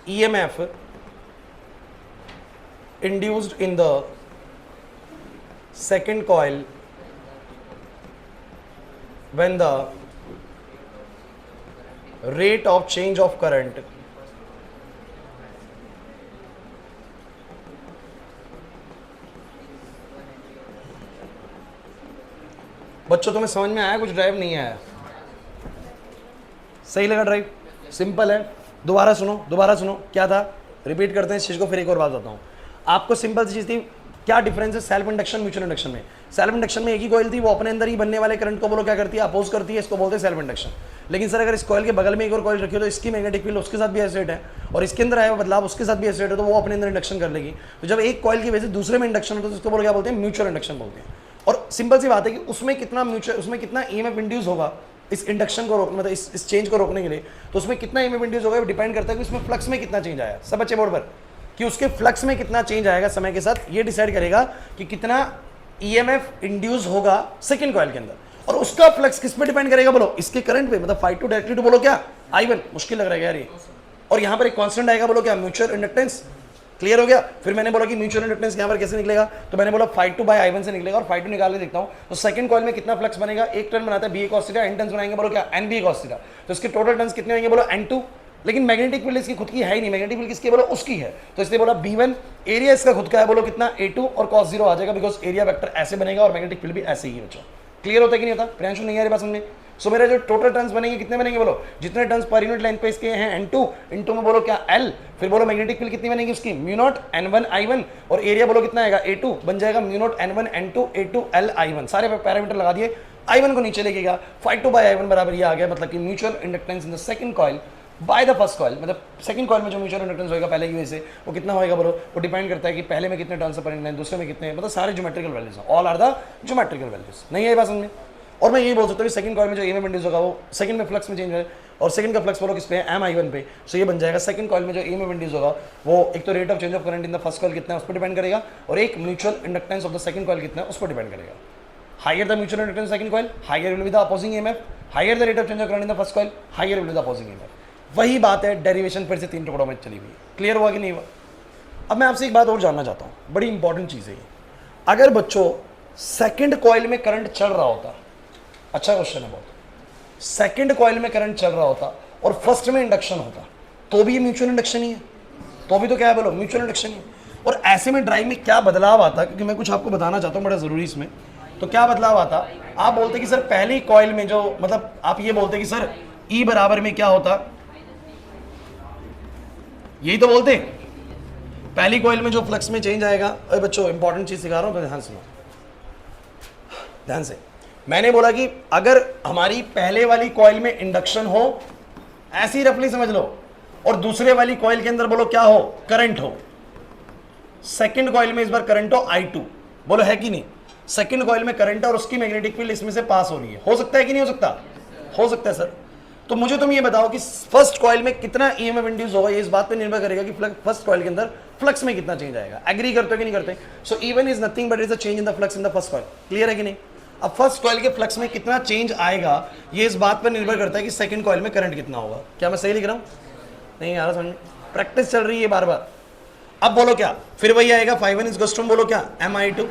EMF induced in the second coil when the rate of change of current बच्चों तुम्हें समझ में आया कुछ? ड्राइव नहीं आया? सही लगा ड्राइव? सिंपल है। दोबारा सुनो क्या था, रिपीट करते हैं इस चीज को, फिर एक और बात बताता हूँ आपको। सिंपल सी चीज थी, क्या डिफरेंस है सेल्फ इंडक्शन म्यूचुअल इंडक्शन में? सेल्फ इंडक्शन में एक ही कॉइल थी, वो अपने अंदर ही बनने वाले करंट को बोलो क्या करती है, अपोज करती है, इसको बोलते हैं सेल्फ इंडक्शन। लेकिन सर अगर इस कॉइल के बगल में एक और कॉइल रखी हो तो इसकी मैग्नेटिक फील्ड उसके साथ भी एसोसिएट है और इसके अंदर आया बदलाव उसके साथ भी एसोसिएट है, तो वो अपने अंदर इंडक्शन कर लेगी। तो जब एक कॉइल की वजह से दूसरे में इंडक्शन होता है तो उसको बोलो क्या बोलते हैं, म्यूचुअल इंडक्शन बोलते हैं। और सिंपल सी बात है कि उसमें कितना ईएमएफ इंड्यूस होगा इस इंडक्शन को रोकने, मतलब इस चेंज को रोकने के लिए, तो उसमें कितना ईएमएफ इंड्यूस होगा डिपेंड करता है कि उसमें फ्लक्स में कितना चेंज आया। सब बच्चे बोर्ड पर, कि उसके फ्लक्स में कितना चेंज आएगा समय के साथ, ये डिसाइड करेगा कि कितना ईएमएफ इंड्यूस होगा सेकंड कॉइल के अंदर। और उसका फ्लक्स किस पे डिपेंड करेगा बोलो, इसके करंट पे, मतलब ∅2 डायरेक्टली टू बोलो क्या I1। मुश्किल लग रहा है यार ये। और यहाँ पर एक कांस्टेंट आएगा बोलो क्या, म्यूचुअल इंडक्टेंस। क्लियर हो गया? फिर मैंने बोला कि म्यूचुअल इंडक्टेंस यहाँ पर कैसे निकलेगा, तो मैंने बोला ∅2 by I1 से निकलेगा। और ∅2 निकाल के देखता हूँ तो सेकंड कॉइल में कितना फ्लक्स बनेगा, एक टर्न बनाता है BA cos theta, n turns बनाएंगे बोलो क्या NB cos थीटा, तो इसके टोटल टर्न्स कितने होंगे बोलो N2। लेकिन मैग्नेटिक फील्ड इसकी खुद की है ही नहीं, मैग्नेटिक फील्ड किसकी बोलो उसकी है, तो इसलिए बोला B1, एरिया इसका खुद का है बोलो कितना A2 और cos 0 आ जाएगा, बिकॉज एरिया वेक्टर ऐसे बनेगा और मैग्नेटिक फील्ड भी ऐसे ही है बच्चों। क्लियर होता है कि नहीं होता? प्रियांशु नहीं आ रही बात समझ में? सो मेरे जो टोटल टर्न्स बनेंगे कितने बनेंगे बोलो, जितने टर्न्स पर यूनिट लेंथ पे इसके हैं N2 इनटू में बोलो क्या L, फिर बोलो मैग्नेटिक फील्ड कितनी बनेगी उसकी म्यू नॉट N1 I1 और एरिया बोलो कितना आएगा A2, बन जाएगा mu naught N1 N2 A2 L I1। सारे पैरामीटर लगा दिए, I1 को नीचे लेके गया, ∅2 by I1 बराबर ये आ गया, मतलब कि mutual inductance in the second coil by the first coil, मतलब सेकंड कॉइल में जो म्यूचुअल इंडक्टेंस होगा पहले की वजह से वो कितना होगा बोलो, वो डिपेंड करता है कि पहले में कितने टर्न्स पर इन दूसरे में कितने, मतलब सारे geometrical values, all are the geometrical values. नहीं है ये बात समझ में? और मैं यही बोल सकता हूँ कि सेकंड कॉइल में जो ईएमएफ इंड्यूस होगा वो सेकंड में फ्लक्स में चेंज है, और सेकंड का फ्लक्स बोलो किस पे है, M I1 पे। सो ये बन जाएगा सेकंड कॉइल में जो ईएमएफ इंड्यूस होगा वो एक तो rate of change of current in the first coil कितना है उस पर डिपेंड करेगा, और एक mutual inductance of the second coil कितना है उस पर डिपेंड करेगा। Higher the mutual inductance second coil, higher will be the opposing EMF, higher the rate of change of current in the first coil, higher will be the opposing EMF. वही बात है, derivation फिर से 3 टुकड़ों में चली हुई। क्लियर हुआ कि नहीं हुआ? अब मैं आपसे एक बात और जानना चाहता हूँ, बड़ी इंपॉर्टेंट चीज़ है ये। अगर बच्चों सेकंड कॉइल में करंट चल रहा होता, अच्छा क्वेश्चन है बहुत, सेकंड कॉइल में करंट चल रहा होता और फर्स्ट में इंडक्शन होता, तो भी ये म्यूचुअल इंडक्शन ही है, तो भी तो क्या है बोलो, म्यूचुअल इंडक्शन ही है। और ऐसे में ड्राइव में क्या बदलाव आता, क्योंकि मैं कुछ आपको बताना चाहता हूँ बड़ा जरूरी इसमें, तो क्या बदलाव आता, आप बोलते कि सर पहली कॉइल में जो, मतलब आप ये बोलते कि सर E बराबर में क्या होता, यही तो बोलते पहली कॉइल में जो फ्लक्स में चेंज आएगा। अरे बच्चों इंपॉर्टेंट चीज सिखा रहा हूं तो ध्यान सुनो, ध्यान से। मैंने बोला कि अगर हमारी पहले वाली कॉइल में इंडक्शन हो, ऐसी रफली समझ लो, और दूसरे वाली कॉइल के अंदर बोलो क्या हो, करंट हो। सेकंड कॉइल में इस बार करंट हो I2, बोलो है कि नहीं? सेकंड कॉइल में करंट है और उसकी मैग्नेटिक फील्ड इसमें से पास हो रही है, हो सकता है कि नहीं हो सकता? हो सकता है सर। तो मुझे तुम ये बताओ कि फर्स्ट कॉइल में कितना ईएमएफ इंड्यूस होगा, ये इस बात पे निर्भर करेगा कि फर्स्ट कॉइल के अंदर फ्लक्स में कितना चेंज आएगा। एग्री करते हो कि नहीं करते? So even is nothing but is a change in the flux in the first coil. Clear है कि नहीं? अब फर्स्ट कॉइल के फ्लक्स में कितना चेंज आएगा ये इस बात पर निर्भर करता है कि सेकंड कॉइल में करंट कितना होगा। क्या मैं सही लिख रहा हूं? नहीं यार समझ, प्रैक्टिस चल रही है बार बार। अब बोलो क्या, फिर वही आएगा ∅1 इज इक्वल टू बोलो क्या MI2।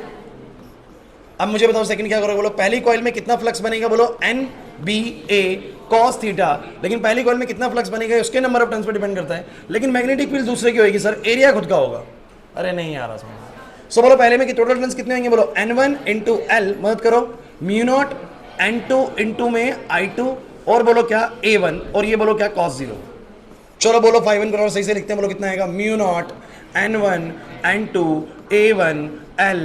अब मुझे बताओ सेकंड क्या करोगे, बोलो पहली कॉइल में कितना फ्लक्स बनेगा, बोलो NBA cos थीटा। लेकिन पहली कॉइल में कितना फ्लक्स बनेगा उसके number of turns per depend करता है, लेकिन मैग्नेटिक फील्ड दूसरे की होगी सर, एरिया खुद का होगा। अरे नहीं यार समझ। सो बोलो पहले में कि टोटल टर्न्स कितने होंगे, बोलो N1 इंटू L, मदद करो, म्यू नॉट N2 इंटू में I2, और बोलो क्या A1, और ये बोलो क्या cos 0। चलो बोलो ∅1 करो, सही से लिखते हैं, बोलो कितना आएगा, mu naught N1 N2 A1 L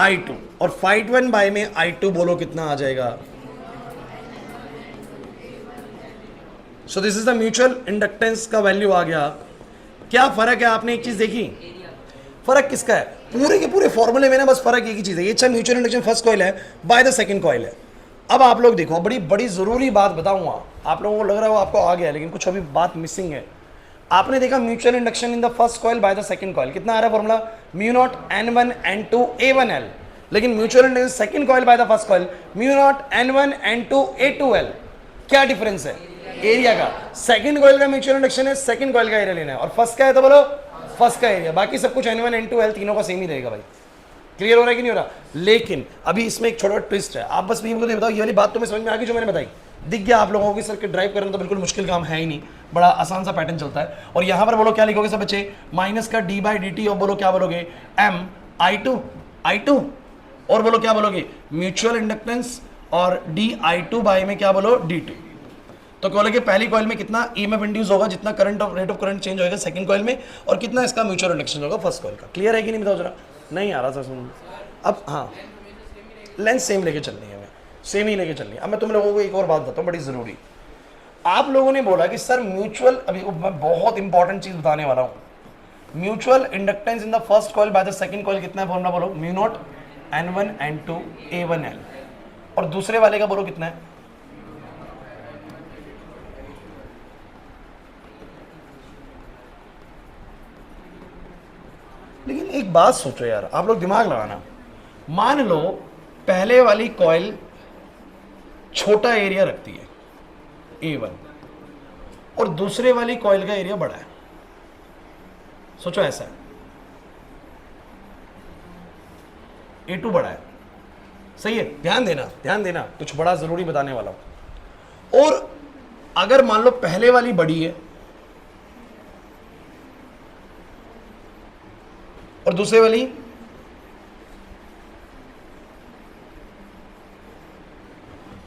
I2, और ∅1 बाय में I2 बोलो कितना आ जाएगा। So this is the mutual inductance का वैल्यू आ गया। क्या फर्क है, आपने एक चीज देखी, फर्क किसका है? पूरे के पूरे फॉर्मूले में ना बस फर्क एक ही चीज है, ये चाहे म्यूचुअल इंडक्शन फर्स्ट कॉइल है बाय द सेकंड कॉइल है। अब आप लोग देखो, बड़ी बड़ी जरूरी बात बताऊंगा, आप लोगों को लग रहा है वो आपको आ गया, लेकिन कुछ अभी बात मिसिंग है। आपने देखा mutual induction in the first coil by the second coil, कितना आ रहा है formula, mu naught N1 N2 A1 L। लेकिन mutual inductance second coil by the first coil mu naught N1 N2 A2L। क्या difference है area का? Second coil का mutual induction है, second coil का एरिया लेना है, और फर्स्ट का है तो बोलो फर्स्ट का एरिया, बाकी सब कुछ N1 N2L तीनों का सेम ही रहेगा भाई। क्लियर हो रहा है कि नहीं हो रहा? लेकिन अभी इसमें एक छोटा ट्विस्ट है, आप बस भी मुझे बताओ ये वाली बात तुम्हें समझ में आ गई जो मैंने बताई? दिख गया आप लोगों को? सर्किट ड्राइव करना तो बिल्कुल मुश्किल काम है ही नहीं, बड़ा आसान सा पैटर्न चलता है। और यहां पर बोलो क्या लिखोगे सब बच्चे? माइनस का d/dt, और बोलो क्या बोलोगे? I2 और बोलो क्या बोलोगे? म्यूचुअल इंडक्टेंस, और di2 बाय में क्या बोलो? d2। तो क्या बोलोगे? पहली कॉइल में कितना ईएमएफ इंड्यूस होगा, जितना करंट और रेट ऑफ करंट चेंज होगा सेकंड कॉइल में, और कितना इसका म्यूचुअल इंडक्शन होगा फर्स्ट कॉइल का। क्लियर है कि नहीं बताओ जरा? नहीं आ रहा था सुन। अब हाँ, लेंथ सेम लेके चलनी है, हमें सेम ही लेके चलनी है। अब मैं तुम लोगों को एक और बात बताता हूँ बड़ी जरूरी। आप लोगों ने बोला कि सर म्यूचुअल, अभी मैं बहुत इंपॉर्टेंट चीज बताने वाला हूँ। Mutual inductance in the first coil by the second coil कितना है? फॉर्मूला बोलो। Mu naught N1 N2 A1L। और दूसरे वाले का बोलो कितना है? लेकिन एक बात सोचो यार, आप लोग दिमाग लगाना। मान लो पहले वाली कॉइल छोटा एरिया रखती है A1, और दूसरे वाली कॉइल का एरिया बड़ा है। सोचो ऐसा है, A2 बड़ा है, सही है? ध्यान देना, कुछ बड़ा जरूरी बताने वाला हूं। और अगर मान लो पहले वाली बड़ी है और दूसरे वाली,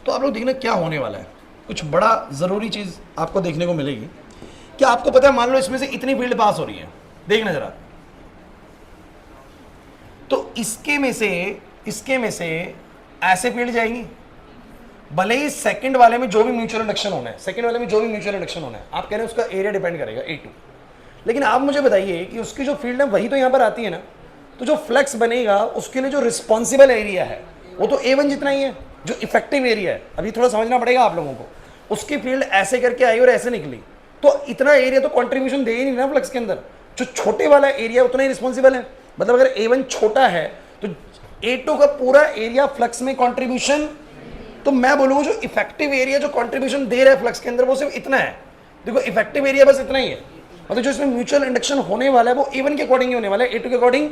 तो आप लोग देखना क्या होने वाला है। कुछ बड़ा जरूरी चीज आपको देखने को मिलेगी। क्या आपको पता है, मान लो इसमें से इतनी फील्ड पास हो रही है, देखना जरा, तो इसके में से ऐसे फील्ड जाएंगी। भले ही सेकंड वाले में जो भी म्यूचुअल इंडक्शन होना है, आप कह रहे हैं उसका एरिया डिपेंड करेगा A2, लेकिन आप मुझे बताइए कि उसकी जो फील्ड है वही तो यहां पर आती है ना। तो जो फ्लक्स बनेगा उसके लिए जो रिस्पॉन्सिबल एरिया है वो तो A1 जितना ही है, जो इफेक्टिव एरिया है। अभी थोड़ा समझना पड़ेगा आप लोगों को। उसकी फील्ड ऐसे करके आई और ऐसे निकली, तो इतना एरिया तो कंट्रीब्यूशन दे ही नहीं ना फ्लक्स के अंदर। जो छोटे वाला एरिया उतना ही रिस्पॉन्सिबल है। मतलब अगर A1 छोटा है तो A2 का पूरा एरिया फ्लक्स में कंट्रीब्यूशन, तो मैं बोलूंगा जो इफेक्टिव एरिया जो कंट्रीब्यूशन दे रहा है फ्लक्स के अंदर वो सिर्फ इतना है। देखो इफेक्टिव एरिया बस इतना ही है। मतलब जो इसमें म्यूचुअल इंडक्शन होने वाला है वो A1 के अकॉर्डिंग ही होने वाला है, A2 के अकॉर्डिंग।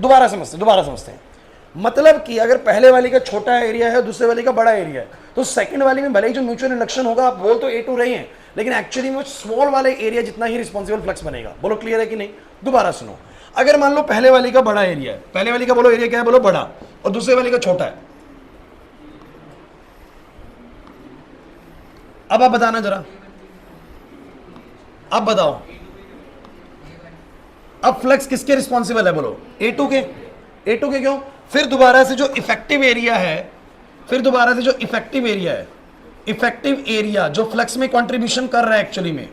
दोबारा समझते हैं। मतलब कि अगर पहले वाली का छोटा एरिया है, दूसरे वाली का बड़ा एरिया है, तो सेकंड वाली में भले ही जो म्यूचुअल इंडक्शन होगा आप बोल तो A2 रहे हैं, लेकिन एक्चुअली में स्मॉल वाले एरिया जितना ही रिस्पॉन्सिबल फ्लक्स बनेगा। बोलो क्लियर है कि नहीं? दोबारा सुनो। अगर मान लो पहले वाली का बड़ा एरिया है, पहले वाली का बोलो एरिया क्या है? बोलो बड़ा, और दूसरे वाली का छोटा है। अब आप बताना जरा, अब बताओ, अब फ्लक्स किसके रिस्पॉन्सिबल है? बोलो A2 के। A2 के क्यों? फिर दोबारा से जो इफेक्टिव एरिया है, इफेक्टिव एरिया जो फ्लक्स में कंट्रीब्यूशन कर रहा है, एक्चुअली में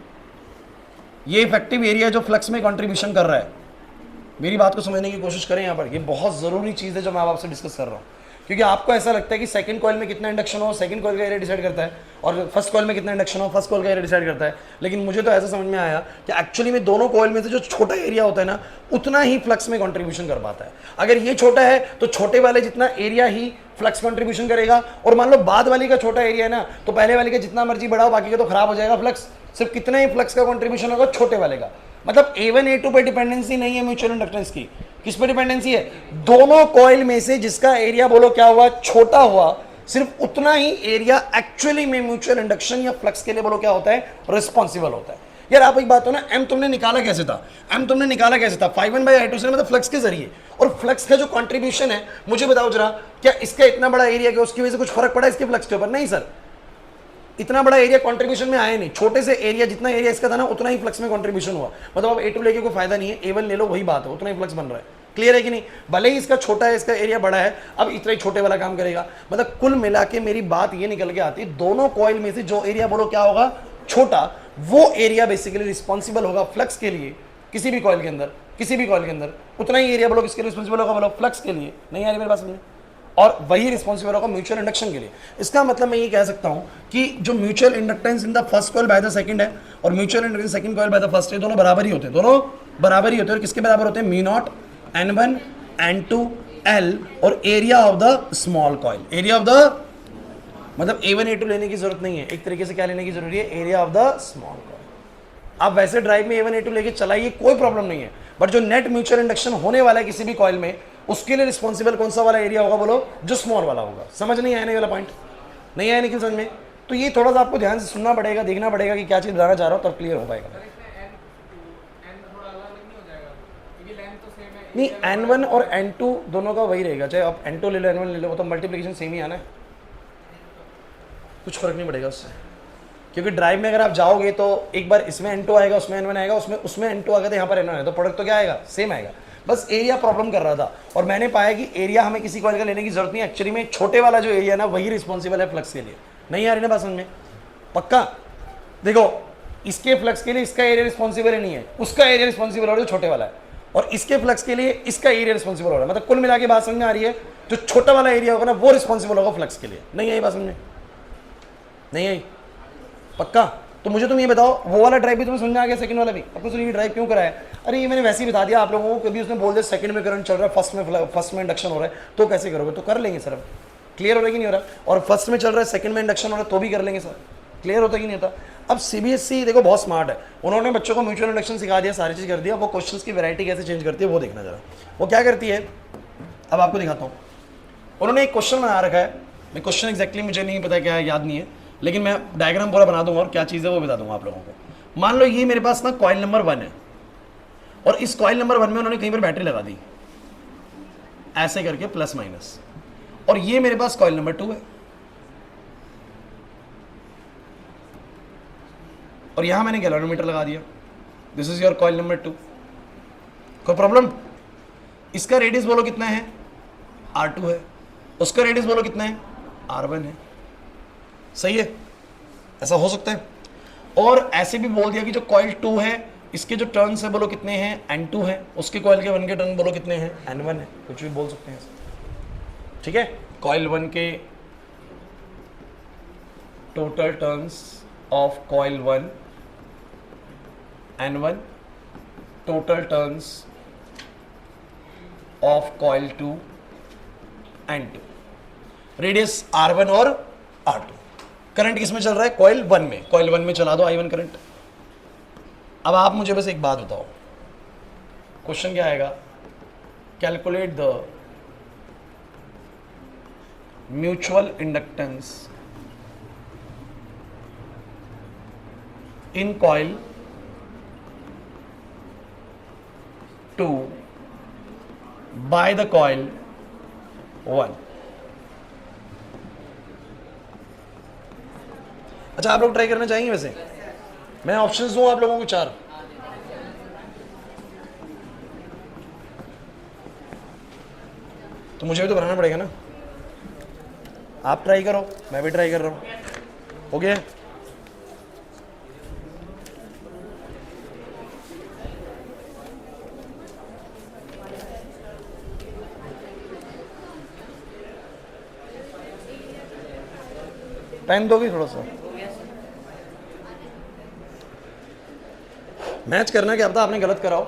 ये इफेक्टिव एरिया जो फ्लक्स में कंट्रीब्यूशन कर रहा है। मेरी बात को समझने की कोशिश करें यहाँ पर, ये बहुत जरूरी चीज है जो मैं आपसे डिस्कस कर रहा हूँ। क्योंकि आपको ऐसा लगता है कि सेकंड कॉइल में कितना इंडक्शन हो, सेकंड कॉइल का एरिया डिसाइड करता है, और फर्स्ट कॉइल में कितना इंडक्शन हो, फर्स्ट कॉइल का एरिया डिसाइड करता है। लेकिन मुझे तो ऐसा समझ में आया कि एक्चुअली में दोनों कॉइल में से जो छोटा एरिया होता है ना, उतना ही फ्लक्स में कंट्रीब्यूशन कर पाता है। अगर ये छोटा है तो छोटे वाले जितना एरिया ही फ्लक्स कंट्रीब्यूशन करेगा, और मान लो बाद वाली का छोटा एरिया है ना, तो पहले वाले का जितना मर्जी बढ़ाओ बाकी का तो खराब हो जाएगा फ्लक्स। सिर्फ कितना ही फ्लक्स का कंट्रीब्यूशन होगा छोटे वाले का। मतलब A1 A2 पे डिपेंडेंसी नहीं है म्यूचुअल इंडक्टेंस की। किस पे डिपेंडेंसी है? दोनों कॉइल में से जिसका एरिया बोलो क्या हुआ? छोटा हुआ, सिर्फ उतना ही एरिया एक्चुअली में म्यूचुअल इंडक्शन या फ्लक्स के लिए बोलो क्या होता है? रिस्पॉन्सिबल होता है। यार आप एक बात हो ना, M तुमने निकाला कैसे था? ∅1/I2 से, मतलब फ्लक्स के जरिए। और फ्लक्स का जो कंट्रीब्यूशन है, मुझे बताओ जरा, क्या इसका इतना बड़ा एरिया कि उसकी वजह से कुछ फर्क पड़ा इसके फ्लक्स के ऊपर? नहीं सर, इतना बड़ा एरिया कंट्रीब्यूशन में आया नहीं। छोटे से एरिया, जितना एरिया इसका था ना, उतना ही फ्लक्स में कंट्रीब्यूशन हुआ। मतलब अब A2 लेके कोई फायदा नहीं है, A1 ले लो, वही बात है, उतना ही फ्लक्स बन रहा है। क्लियर है कि नहीं? भले ही इसका छोटा है, इसका एरिया बड़ा है, अब इतना ही छोटे वाला काम करेगा। मतलब कुल मिला के मेरी बात ये निकल के आती है, दोनों कॉइल में से जो एरिया बोलो क्या होगा? छोटा, वो एरिया बेसिकली रिस्पॉन्सिबल होगा फ्लक्स के लिए। किसी भी कॉइल के अंदर उतना ही एरिया बोलो किसके लिए रिस्पॉन्सिबल होगा? बोलो फ्लक्स के लिए। नहीं आ रही मेरे पास में? और वही रिस्पॉन्सिबल होगा म्यूचुअल इंडक्शन के लिए। इसका मतलब मैं ये कह सकता हूं कि जो mutual inductance in the first coil by the second है, और mutual inductance second coil by the first है, दोनों बराबर ही होते हैं। और किसके बराबर होते हैं? Mu naught N1 N2 L और area of the small coil, area of the मतलब A1 A2 लेने की जरूरत नहीं है, एक तरीके से क्या लेने की जरूरी है, area of the small coil. आप वैसे ड्राइव में A1 A2 लेके चलाइए, कोई प्रॉब्लम नहीं है, बट जो नेट म्यूचुअल इंडक्शन होने वाला है किसी भी कॉइल में, उसके लिए रिस्पॉन्सिबल कौन सा वाला एरिया होगा बोलो, जो स्मॉल वाला होगा। समझ नहीं आया नहीं वाला पॉइंट, नहीं आया निखिल समझ में? तो ये थोड़ा सा आपको ध्यान से सुनना पड़ेगा, देखना पड़ेगा कि क्या चीज बताना चाह रहा हूँ, तब क्लियर हो पाएगा। नहीं, N1 और N2 दोनों का वही रहेगा, चाहे आप N2 ले लो N1 ले लो, वो तो मल्टीप्लिकेशन सेम ही आना है, कुछ फर्क नहीं पड़ेगा उससे। क्योंकि ड्राइव में अगर आप जाओगे तो एक बार इसमें N2 आएगा, उसमें N1 आएगा, उसमें N2 आएगा तो यहाँ पर N1 आएगा, तो प्रोडक्ट तो क्या आएगा, सेम आएगा। बस एरिया प्रॉब्लम कर रहा था, और मैंने पाया कि एरिया हमें किसी कॉइल का लेने की जरूरत नहीं है, एक्चुअली में छोटे वाला जो एरिया ना वही रिस्पॉन्सिबल है फ्लक्स के लिए। नहीं आ रही ना बात समझ में? पक्का देखो, इसके फ्लक्स के लिए इसका एरिया रिस्पॉन्सिबल नहीं है, उसका एरिया रिस्पॉन्सिबल हो रहा है जो छोटे वाला है, और इसके फ्लक्स के लिए इसका एरिया रिस्पॉन्सिबल हो रहा है। मतलब कुल मिला के बात समझ में आ रही है, जो छोटा वाला एरिया होगा ना वो रिस्पॉन्सिबल होगा फ्लक्स के लिए। नहीं आई बात समझ में? नहीं आई? पक्का? तो मुझे तुम ये बताओ, वो वाला ड्राइव भी तुम्हें समझ में आ गया, सेकंड वाला भी? आपको सुनिए ड्राइव क्यों कराया? अरे ये मैंने वैसे ही बता दिया आप लोगों को, कभी उसने बोल दिया सेकंड में करंट चल रहा है, फर्स्ट में इंडक्शन हो रहा है, तो कैसे करोगे? तो कर लेंगे सर, क्लियर हो रहा है कि नहीं हो रहा? और फर्स्ट में चल रहा है, सेकंड में इंडक्शन हो रहा है, तो भी कर लेंगे सर, क्लियर होता कि नहीं होता? अब CBSE देखो बहुत स्मार्ट है, उन्होंने बच्चों को म्यूचुअल इंडक्शन सिखा दिया, सारी चीज़ कर दिया, वो क्वेश्चंस की वैरायटी कैसे चेंज करती है वो देखना जरा। वो क्या करती है, अब आपको दिखाता हूँ। उन्होंने एक क्वेश्चन बना रखा है, मैं क्वेश्चन एक्जैक्टली मुझे नहीं पता क्या है, याद नहीं है, लेकिन मैं डायग्राम पूरा बना दूंगा और क्या चीज़ है वो बता दूंगा आप लोगों को। मान लो ये मेरे पास ना कॉइल नंबर 1 है, और इस कॉइल नंबर 1 में उन्होंने कहीं पर बैटरी लगा दी ऐसे करके प्लस माइनस, और ये मेरे पास कॉइल नंबर 2 है, और यहां मैंने गैल्वेनोमीटर लगा दिया। This is your coil number 2। कोई प्रॉब्लम? इसका रेडियस बोलो कितना है, R2 है, उसका रेडियस बोलो कितना है, R1 है। सही है, ऐसा हो सकता है। और ऐसे भी बोल दिया कि जो कॉइल 2 है इसके जो टर्न्स है बोलो कितने हैं, N2 है, उसके कॉइल के 1 के टर्न बोलो कितने हैं, N1 है। कुछ भी बोल सकते हैं, ठीक है। कॉइल 1 के total turns of coil 1 N1, total turns of coil 2 N2, radius R1 और R2। करंट किसमें चल रहा है, कॉइल 1 में। कॉइल 1 में चला दो I1 करंट। अब आप मुझे बस एक बात बताओ, क्वेश्चन क्या आएगा, calculate the mutual inductance in coil 2 by the coil 1। अच्छा, आप लोग ट्राई करना चाहेंगे? वैसे मैं ऑप्शंस दूं आप लोगों को 4, तो मुझे भी तो बनाना पड़ेगा ना। आप ट्राई करो, मैं भी ट्राई कर रहा हूं। हो गया? पेन दोगे थोड़ा सा? मैच करना, क्या पता आपने गलत कराओ।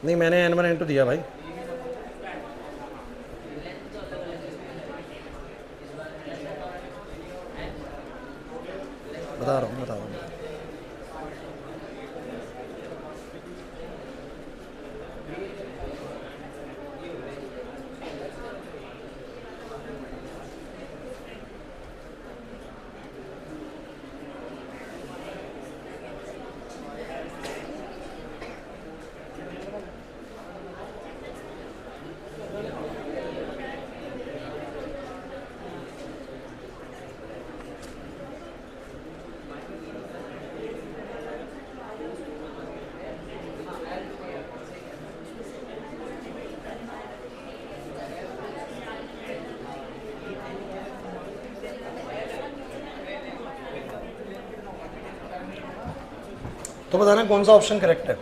नहीं, मैंने N1 N2 दिया भाई। बता रहा हूँ। तो बताना कौन सा ऑप्शन करेक्ट है।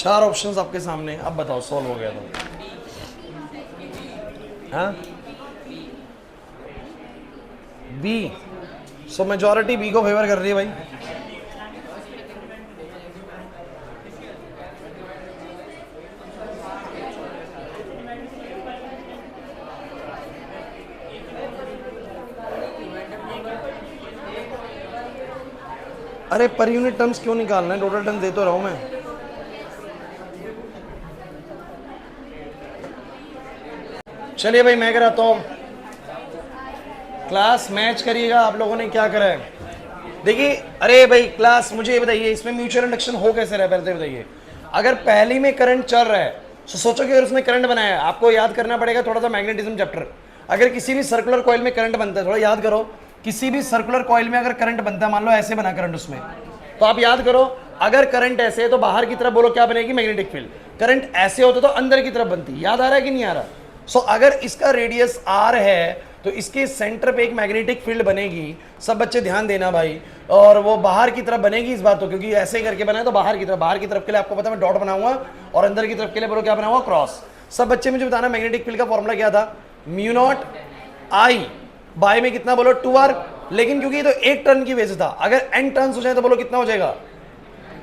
4 ऑप्शंस आपके सामने, अब बताओ सॉल्व हो गया तो? हाँ, बी। सो मेजॉरिटी बी को फेवर कर रही है भाई। अरे पर यूनिट टर्म्स क्यों निकालना है, टोटल टर्म्स दे तो रहा हूं मैं। चलिए भाई मैं कराता हूं क्लास, मैच करिएगा आप लोगों ने क्या करा है। देखिए, अरे भाई क्लास मुझे ये बताइए, इसमें म्यूचुअल इंडक्शन हो कैसे रहा है, पहले तो बताइए। अगर पहली में करंट चल रहा है तो सोचो कि अगर उसमें करंट बनाया है, आपको याद करना पड़ेगा थोड़ा सा मैग्नेटिज्म चैप्टर। अगर किसी भी सर्कुलर कॉइल में करंट बनता है, थोड़ा याद करो, किसी भी सर्कुलर कॉइल में अगर करंट बनता है, मान लो ऐसे बना करंट उसमें, तो आप याद करो अगर करंट ऐसे है तो बाहर की तरफ बोलो क्या बनेगी, मैग्नेटिक फील्ड। करंट ऐसे होता तो अंदर की तरफ बनती। याद आ रहा है कि नहीं आ रहा? सो अगर इसका रेडियस आर है तो इसके सेंटर पे एक मैग्नेटिक फील्ड बनेगी। सब बच्चे ध्यान देना भाई, और वो बाहर की तरफ बनेगी इस बात तो, क्योंकि ऐसे करके बना है तो बाहर की तरफ। बाहर की तरफ के लिए आपको पता मैं डॉट बनाऊंगा, और अंदर की तरफ के लिए बोलो क्या बनाऊंगा, क्रॉस। सब बच्चे मुझे बताना मैग्नेटिक फील्ड का फॉर्मूला क्या था, म्यू नॉट आई बाय में कितना बोलो 2r। लेकिन क्योंकि ये तो एक टर्न की वजह से था, अगर n टर्न्स हो जाए तो बोलो कितना हो जाएगा,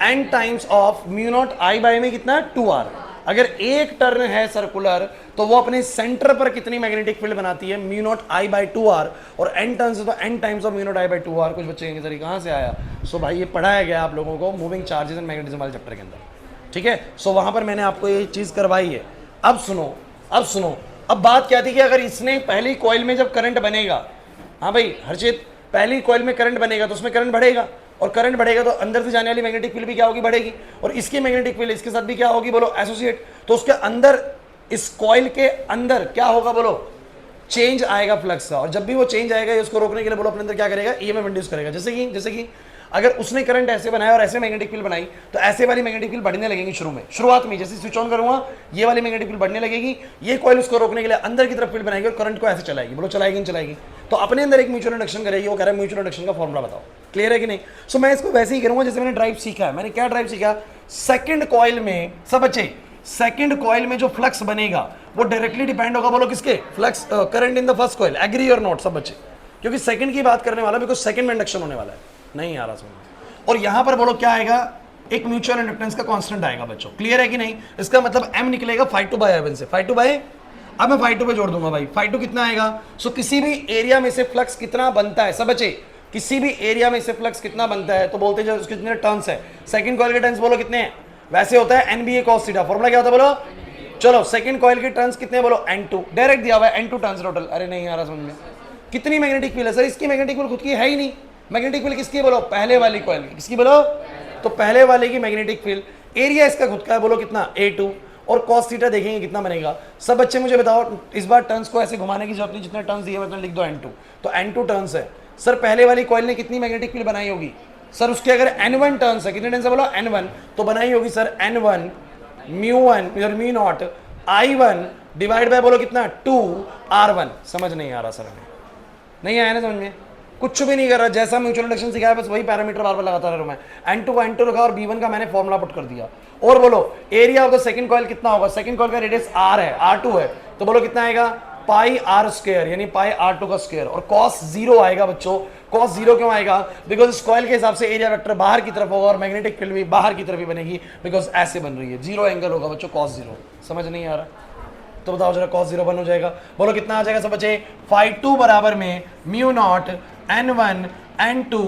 n times of mu naught I by में कितना 2r। अगर एक टर्न है सर्कुलर तो वो अपने सेंटर पर कितनी मैग्नेटिक फील्ड बनाती है, mu naught I by 2r। और n टर्न्स है तो n times of mu naught I by 2r। कुछ बच्चे कहेंगे सर कहां से आया? सो भाई ये पढ़ाया गया आप लोगों को मूविंग चार्जेस एंड मैग्नेटिज्म वाले चैप्टर के अंदर, ठीक है। सो वहां पर मैंने आपको ये चीज करवाई है। अब सुनो, अब सुनो, अब बात क्या थी कि अगर इसने पहली कॉइल में जब करंट बनेगा, हाँ भाई हर्षित, पहली कॉइल में करंट बनेगा तो उसमें करंट बढ़ेगा, और करंट बढ़ेगा तो अंदर से जाने वाली मैग्नेटिक फील्ड भी क्या होगी, बढ़ेगी। और इसकी मैग्नेटिक फील्ड इसके साथ भी क्या होगी बोलो, एसोसिएट। तो उसके अंदर, इस कॉइल के अंदर क्या होगा बोलो, चेंज आएगा फ्लक्स का। और जब भी वो चेंज आएगा उसको रोकने के लिए बोलो अपने अंदर क्या करेगा, ईएमएफ इंड्यूस करेगा। जैसे कि अगर उसने करंट ऐसे बनाया और ऐसे मैग्नेटिक फील्ड बनाई तो ऐसे वाली मैग्नेटिक फील्ड बढ़ने लगेगी शुरुआत में। जैसे स्विच ऑन करूंगा ये वाली मैग्नेटिक फील्ड बढ़ने लगेगी, ये कॉइल उसको रोकने के लिए अंदर की तरफ फील्ड बनाएगी और करंट को ऐसे चलाएगी। बोलो चलाएगी नहीं चलाएगी? तो अपने अंदर एक म्यूचुअल इंडक्शन करेगी। वो कह रहा है म्यूचुअल इंडक्शन का फॉर्मूला बताओ, क्लियर है कि नहीं? सो मैं इसको वैसे ही करूंगा जैसे मैंने ड्राइव सीखा है। मैंने क्या ड्राइव सीखा, सेकंड कॉइल में, सब बच्चे सेकंड कॉइल में जो फ्लक्स बनेगा वो डायरेक्टली डिपेंड होगा बोलो किसके, flux current in the first coil. Agree और नॉट सब बच्चे? क्योंकि सेकंड की बात करने वाला, बिकॉज सेकंड में इंडक्शन होने वाला है। नहीं आ रहा समझ? और यहां पर बोलो क्या आएगा, एक म्यूचुअल इंडक्टेंस का कांस्टेंट आएगा बच्चों, क्लियर है कि नहीं? इसका मतलब m निकलेगा phi2 by i1 से, phi2 by, अब मैं phi2 पे जोड़ दूंगा भाई, phi2 कितना आएगा। सो किसी भी एरिया में से फ्लक्स कितना बनता है, सब बच्चे किसी भी एरिया में से फ्लक्स कितना बनता है तो बोलते हैं उसके कितने टर्न्स है। सेकंड कॉइल के टर्न्स बोलो कितने हैं, वैसे होता है NBA cos थीटा। फॉर्मूला क्या होता है बोलो, चलो सेकंड कॉइल के टर्न्स कितने बोलो, n2 डायरेक्ट दिया हुआ है, n2 टर्न्स टोटल। अरे नहीं आ रहा समझ में? कितनी मैग्नेटिक फील्ड है सर? इसकी मैग्नेटिक फील्ड खुद की है ही नहीं। मैग्नेटिक फील्ड किसकी बोलो, पहले वाली कॉइल की। किसकी बोलो? तो पहले वाले की मैग्नेटिक फील्ड। एरिया इसका खुद का है, बोलो कितना, A2। और cos थीटा देखेंगे कितना बनेगा। सब बच्चे मुझे बताओ, इस बार टर्न्स को ऐसे घुमाने की जरूरत नहीं, जितने टर्न्स दिए उतने लिख दो n2। तो n2 टर्न्स है सर। पहले वाली कॉइल ने कितनी मैग्नेटिक फील्ड बनाई होगी सर? उसके अगर n1 टर्न्स है, कितने टर्न्स है बोलो, n1, तो बनाई होगी sir n1 μ1 mu naught I1 divide by बोलो कितना, 2r1। समझ नहीं आ रहा सर? हमें नहीं आया ना समझ में? कुछ भी नहीं कर रहा, जैसा म्यूचुअल इंडक्शन सिखाया बस वही पैरामीटर बार बार लगाता रहा मैं। n2 को n2 रखा और b1 का मैंने फॉर्मूला पुट कर दिया। और बोलो area of the second coil कितना होगा? सेकंड कॉइल का रेडियस r है, r2 है, तो बोलो कितना आएगा, पाई r स्क्वायर, यानी पाई r2 का स्क्वायर। और cos 0 आएगा बच्चों। cos 0 क्यों आएगा? बिकॉज इस कॉइल के हिसाब से एरिया वेक्टर बाहर की तरफ होगा और मैग्नेटिक फील्ड भी बाहर की तरफ ही बनेगी, बिकॉज ऐसे बन रही है। 0 एंगल होगा बच्चों, cos 0। समझ नहीं आ रहा? तो बताओ जरा, cos 0 बन हो जाएगा, बोलो कितना आ जाएगा सब बच्चे, phi2 बराबर में mu naught n1 n2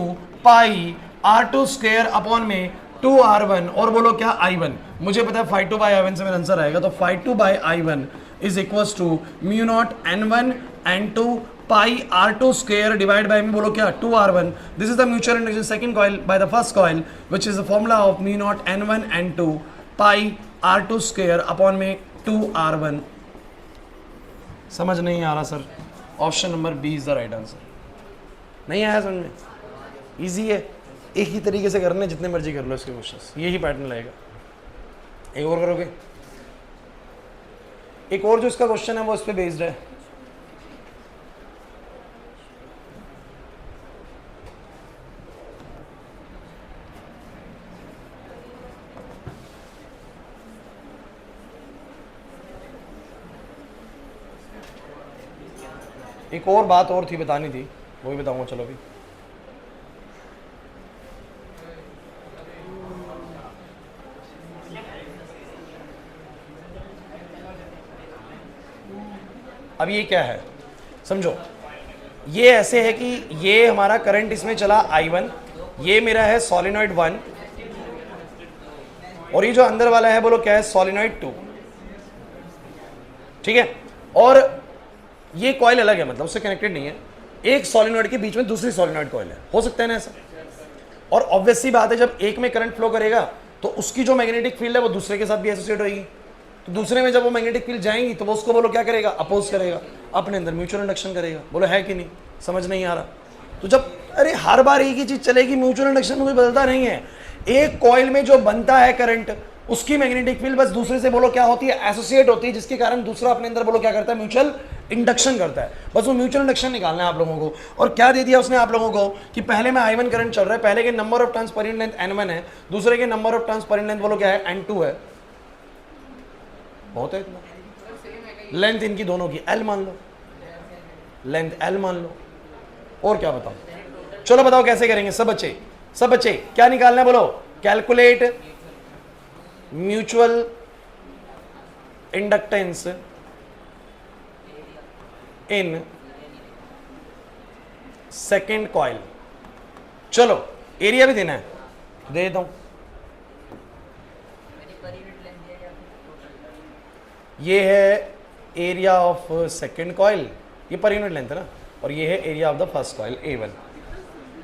pi r2 square upon में 2r1। और बोलो क्या, i1। मुझे पता है phi2 by i1 से मेरा आंसर आएगा, तो phi2 by i1 is equals to mu naught n1 n2 pi r2 square divide by में बोलो क्या, 2r1। This is the mutual induction second coil by the first coil which is the formula of mu naught n1 n2 pi r2 square upon में 2r1। समझ नहीं आ रहा sir? Option number B is the right answer. नहीं आया समझ में? Easy है, एक ही तरीके से करने, जितने मर्जी कर लो इसके क्वेश्चंस, यही पैटर्न लगेगा। एक और करोगे, एक और जो इसका क्वेश्चन है वो इस पे बेस्ड है। एक और बात और थी बतानी थी, वो भी बताऊंगा। चलो अभी अब ये क्या है समझो, ये ऐसे है कि ये हमारा करंट इसमें चला I1, ये मेरा है सोलिनॉइड 1, और ये जो अंदर वाला है बोलो क्या है, सोलिनॉइड 2, ठीक है। और ये कॉइल अलग है, मतलब उससे कनेक्टेड नहीं है। एक सोलिनॉइड के बीच में दूसरी सोलिनॉइड कॉइल है, हो सकता है ना ऐसा। और ऑब्वियस सी बात है, जब एक में करंट फ्लो करेगा तो उसकी जो मैग्नेटिक फील्ड है वो दूसरे के साथ भी एसोसिएट होगी, तो दूसरे में जब वो मैग्नेटिक फील्ड जाएंगी तो वो उसको बोलो क्या करेगा, अपोज करेगा, अपने अंदर म्यूचुअल इंडक्शन करेगा। बोलो है कि नहीं, समझ नहीं आ रहा। तो जब अरे हर बार एक ही चीज चलेगी, म्यूचुअल इंडक्शन में कोई बदलता नहीं है। एक कॉइल में जो बनता है करंट, उसकी मैग्नेटिक फील्ड बस दूसरे से बोलो क्या होती है, एसोसिएट होती है, जिसके कारण दूसरा अपने अंदर बोलो क्या करता है, म्यूचुअल इंडक्शन करता है। बस वो म्यूचुअल इंडक्शन निकालना है आप लोगों को। और क्या दे दिया उसने आप लोगों को कि पहले में I1 करंट चल रहा है, पहले के number of turns per unit length N1 है, दूसरे के number of turns per unit length बोलो क्या है, N2 है। बहुत है इतना। लेंथ इनकी दोनों की L मान लो, लेंथ L मान लो, और क्या बताओ। चलो बताओ कैसे करेंगे सब बच्चे, सब बच्चे क्या निकालना है बोलो, calculate mutual inductance in second coil. चलो एरिया भी देना है, दे देता हूं। ये है एरिया ऑफ सेकेंड कॉइल, ये पर यूनिट लेंथ है ना, और ये है area of the first coil A1।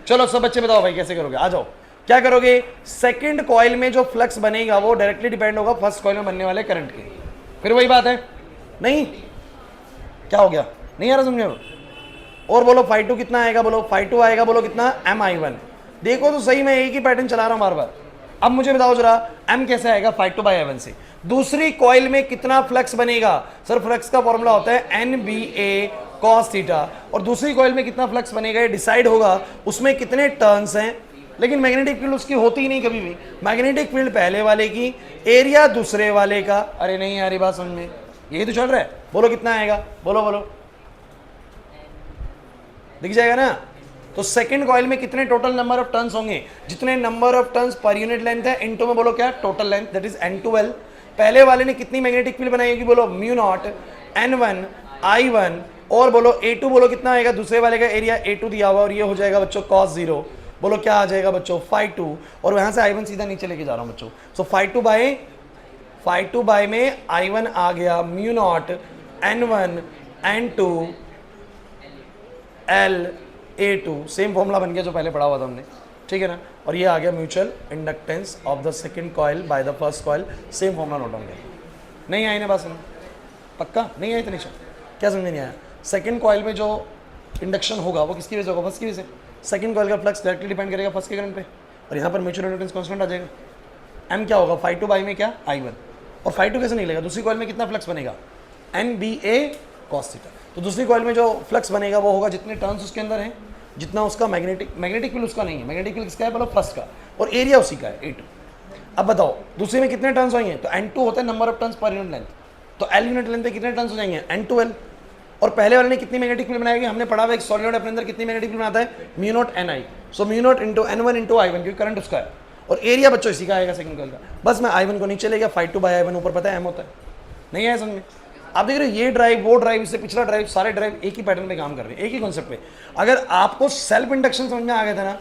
चलो सब बच्चे बताओ भाई कैसे करोगे, आ जाओ। क्या करोगे, सेकंड कॉइल में जो फ्लक्स बनेगा वो डायरेक्टली डिपेंड होगा फर्स्ट कॉइल में बनने वाले करंट के। फिर वही बात है, नहीं क्या हो गया, नहीं आ रहा समझे। और बोलो φ2 कितना आएगा, बोलो φ2 आएगा बोलो कितना, MI1। देखो तो सही, मैं एक ही पैटर्न चला रहा हूं बार बार। अब मुझे बताओ जरा M कैसे आएगा, φ2/I1 से। दूसरी कॉइल में कितना फ्लक्स बनेगा, सर फ्लक्स का फॉर्मूला होता है NBA cos थीटा। और दूसरी कॉइल में कितना फ्लक्स बनेगा ये डिसाइड होगा उसमें कितने टर्न्स हैं। लेकिन मैग्नेटिक फील्ड उसकी होती ही नहीं कभी भी, मैग्नेटिक फील्ड पहले वाले की, एरिया दूसरे वाले का। अरे नहीं यार ये बात समझ में, यही तो चल रहा है। बोलो कितना आएगा, बोलो बोलो, दिख जाएगा ना। तो सेकंड कॉइल में कितने टोटल नंबर ऑफ टर्न्स होंगे, जितने number of turns per unit length है इनटू में बोलो क्या, total length, that is N2L। पहले वाले ने कितनी मैग्नेटिक फील्ड बनाई होगी, बोलो μ0 N1 I1, और बोलो A2 बोलो कितना आएगा, दूसरे वाले का एरिया A2 दिया हुआ, और ये हो जाएगा बच्चों cos 0, बोलो क्या आ जाएगा बच्चों φ2, और वहां से I1 सीधा नीचे लेके जा रहा हूं बच्चों। सो φ2 बाय में I1 आ गया μ0 N1 N2 L A2, same formula बन गया जो पहले पढ़ा हुआ था हमने, ठीक है ना। और ये आ गया mutual inductance of the second coil by the first coil, same formula note down किया। नहीं आई ना बात समझ, पक्का नहीं आई तो नहीं, क्या समझ नहीं आया। सेकंड कॉइल में जो इंडक्शन होगा वो किसकी वजह से होगा, फर्स्ट की वजह से। सेकंड कॉइल का फ्लक्स डायरेक्टली डिपेंड करेगा फर्स्ट के करंट पे, और यहाँ पर म्यूचुअल इंडक्टेंस कांस्टेंट आ जाएगा। M क्या होगा, φ2 बाय में क्या, I1। और φ2 कैसे निकलेगा, दूसरी कॉइल में कितना फ्लक्स बनेगा, NBA cos थीटा। तो दूसरी कॉइल में जो फ्लक्स बनेगा वो होगा जितने टर्न्स उसके अंदर हैं, जितना उसका मैग्नेटिक फील्ड उसका नहीं है, मैग्नेटिक फील्ड किसका है बोलो, फर्स्ट का, और एरिया उसी का है A2। अब बताओ दूसरे में कितने टर्न्स होंगे, तो N2 होता है number of turns per unit length, तो L यूनिट लेंथ पे कितने टर्न्स हो जाएंगे, N2L। और पहले वाले ने कितनी मैग्नेटिक फील्ड बनाई, हमने पढ़ा हुआ एक सॉलिनॉइड अपने अंदर कितनी मैग्नेटिक फील्ड बनाता है, μ0 Ni। सो μ0 इंटू N1 इंटू I1, क्योंकि करंट उसका है, और एरिया बच्चों इसी का आएगा सेकंड कॉइल का। बस मैं I1 को नीचे ले गया, φ2/I1 ऊपर पता है M होता है, नहीं है समझ में। आप देख रहे हो ये ड्राइव वो ड्राइव इससे पिछला ड्राइव, सारे ड्राइव एक ही पैटर्न पे काम कर रहे हैं, एक ही कॉन्सेप्ट पे। अगर आपको सेल्फ इंडक्शन समझ में आ गया था ना,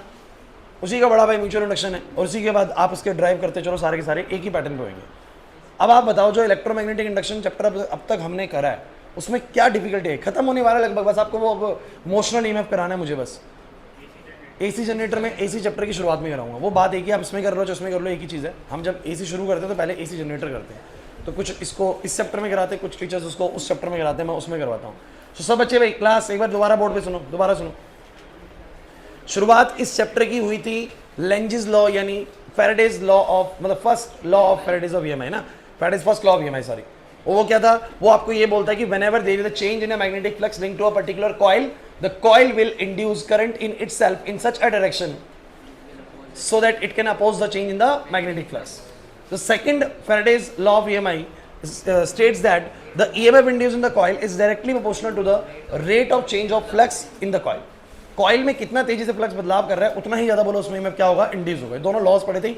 उसी का बड़ा भाई म्यूचुअल इंडक्शन है, और उसी के बाद आप उसके ड्राइव करते चलो, सारे के सारे एक ही पैटर्न पे होंगे। अब आप बताओ जो इलेक्ट्रोमैग्नेटिक इंडक्शन चैप्टर अब तक हमने करा है उसमें क्या डिफिकल्टी है, खत्म होने वाला लगभग, बस आपको वो मोशनल ईएमएफ कराना है मुझे बस। AC जनरेटर में AC चैप्टर की शुरुआत में कराऊंगा, वो बात एक ही, आप इसमें कर लो इसमें कर लो, एक ही चीज़ है। हम जब AC शुरू करते हैं तो पहले AC जनरेटर करते हैं, तो कुछ इसको इस चैप्टर में कराते हैं, कुछ टीचर्स उसको उस चैप्टर में कराते हैं, मैं उसमें करवाता हूँ। तो सब बच्चे भाई क्लास एक बार दोबारा बोर्ड पे सुनो, दोबारा सुनो। शुरुआत इस चैप्टर की हुई थी लेंजिस लॉ, यानी फैराडेज लॉ ऑफ, मतलब first law of Faraday's of EMI ना, Faraday's first law of EMI sorry. वो क्या था, वो आपको ये बोलता है कि whenever there is a change in a magnetic flux linked to a particular coil, the coil will induce current in itself in such a direction so that it can oppose the change in the magnetic flux. The second Faraday's law of EMI states that the EMF induced in the coil is directly proportional to the rate of change of flux in the coil. Coil में कितना तेजी से flux बदलाव कर रहा है उतना ही ज्यादा बोलो उसमें EMF क्या होगा, इंड्यूस होगा. दोनों लॉस पढ़े थे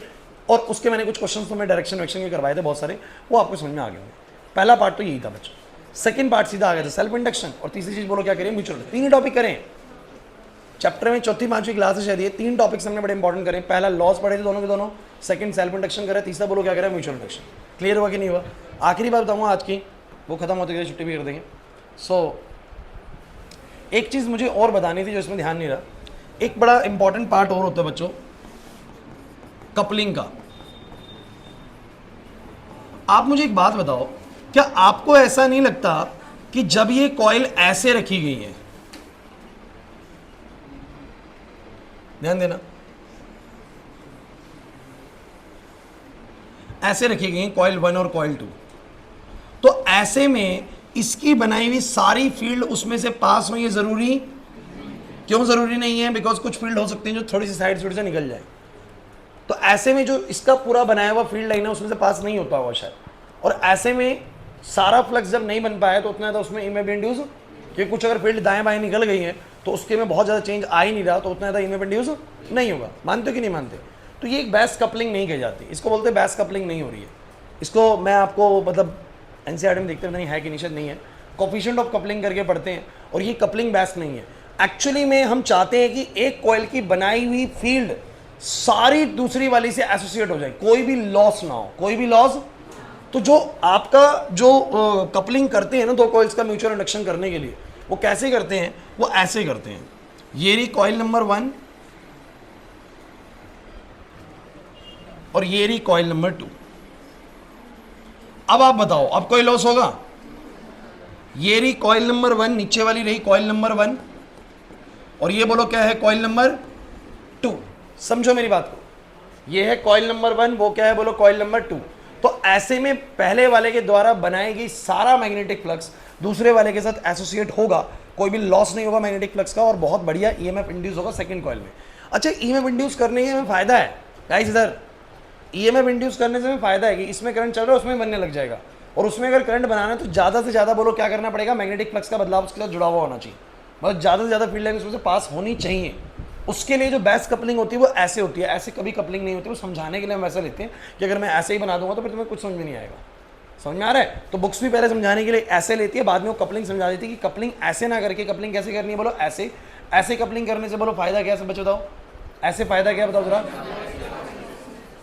और उसके मैंने कुछ क्वेश्चंस तो मैं डायरेक्शन वेक्शन के करवाए थे बहुत सारे, वो आपको समझ में आ गए होंगे. पहला पार्ट तो यही था बच्चों. सेकंड पार्ट सीधा आ गया था सेल्फ इंडक्शन, और तीसरी चीज बोलो क्या करें, म्यूचुअल. तीन ही टॉपिक करें चैप्टर में, चौथी पांचवी क्लास है शायद ये. तीन टॉपिक्स हमने बड़े इंपॉर्टेंट करें. पहला लॉस पढ़े थे दोनों के दोनों, सेकंड सेल्फ इंडक्शन करें, तीसरा बोलो क्या करें, म्यूचुअल इंडक्शन. क्लियर हुआ कि नहीं हुआ? आखिरी बात बताऊंगा आज की, वो खत्म होते गए छुट्टी भी कर देंगे. सो एक चीज मुझे और बतानी थी जो इसमें ध्यान नहीं रहा. एक बड़ा इंपॉर्टेंट पार्ट और होता है बच्चों, कपलिंग का. आप मुझे एक बात बताओ, क्या आपको ऐसा नहीं लगता कि जब ये कॉइल ऐसे रखी गई है, ध्यान देना, ऐसे रखी गई है कॉइल 1 और कॉइल 2, तो ऐसे में इसकी बनाई हुई सारी फील्ड उसमें से पास हुई है जरूरी? क्यों जरूरी नहीं है? बिकॉज कुछ फील्ड हो सकती है जो थोड़ी सी साइड से निकल जाए. तो ऐसे में जो इसका पूरा बनाया हुआ फील्ड लाइन है उसमें से पास नहीं होता होगा शायद. और ऐसे में सारा फ्लक्स जब नहीं बन पाया तो उतना ज़्यादा उसमें EMF इंड्यूस, क्योंकि कुछ अगर फील्ड दाएं बाएं निकल गई है तो उसके में बहुत ज़्यादा चेंज आ ही नहीं रहा, तो उतना ज़्यादा EMF इंड्यूस नहीं होगा. मानते हो कि नहीं मानते? तो ये एक बैस कपलिंग नहीं कही जाती, इसको बोलते हैं बैस कपलिंग नहीं हो रही है. इसको मैं आपको मतलब NCERT में देखते नहीं है कि निश्चित नहीं है, कोफिशिएंट ऑफ कपलिंग करके पढ़ते हैं, और ये कपलिंग बैस नहीं है. एक्चुअली में हम चाहते हैं कि एक कॉइल की बनाई हुई फील्ड सारी दूसरी वाली से एसोसिएट हो जाए, कोई भी लॉस ना हो, कोई भी लॉस. तो जो आपका जो कपलिंग करते हैं ना दो कॉइल्स का म्यूचुअल इंडक्शन करने के लिए, वो कैसे करते हैं? वो ऐसे करते हैं. ये रही कॉइल नंबर 1 और ये रही कॉइल नंबर 2. अब आप बताओ, अब कोई लॉस होगा? ये रही कॉइल नंबर 1, नीचे वाली रही कॉइल नंबर 1, और ये बोलो क्या है, कॉइल नंबर 2. समझो मेरी बात को, ये है कॉइल नंबर 1, वो क्या है बोलो, कॉइल नंबर 2. तो ऐसे में पहले वाले के द्वारा बनाई गई सारा मैग्नेटिक फ्लक्स दूसरे वाले के साथ एसोसिएट होगा, कोई भी लॉस नहीं होगा मैग्नेटिक फ्लक्स का, और बहुत बढ़िया EMF इंड्यूस होगा सेकंड कॉइल में. अच्छा, EMF इंड्यूस करने में फायदा है गाइस, इधर EMF इंड्यूस करने से हमें फायदा है कि इसमें करंट चल रहा है उसमें बनने लग जाएगा, और उसमें अगर करंट बनाना है तो ज़्यादा से ज़्यादा बोलो क्या करना पड़ेगा, मैग्नेटिक फ्लक्स का बदलाव उसके साथ जुड़ा हुआ होना चाहिए, मतलब ज़्यादा से ज़्यादा फील्ड लाइन उसमें से पास होनी चाहिए. उसके लिए जो बेस्ट कपलिंग होती है वो ऐसे होती है, ऐसे कभी कपलिंग नहीं होती. वो समझाने के लिए हम ऐसा लेते हैं कि अगर मैं ऐसे ही बना दूंगा तो फिर तुम्हें कुछ समझ में नहीं आएगा. समझ में आ रहा है? तो बुक्स भी पहले समझाने के लिए ऐसे लेती है, बाद में वो कपलिंग समझा देती है कि कपलिंग ऐसे ना करके कपलिंग कैसे करनी है, बोलो ऐसे. ऐसे कपलिंग करने से बोलो फायदा क्या है, सब बच्चे बताओ, ऐसे फायदा क्या बताओ जरा,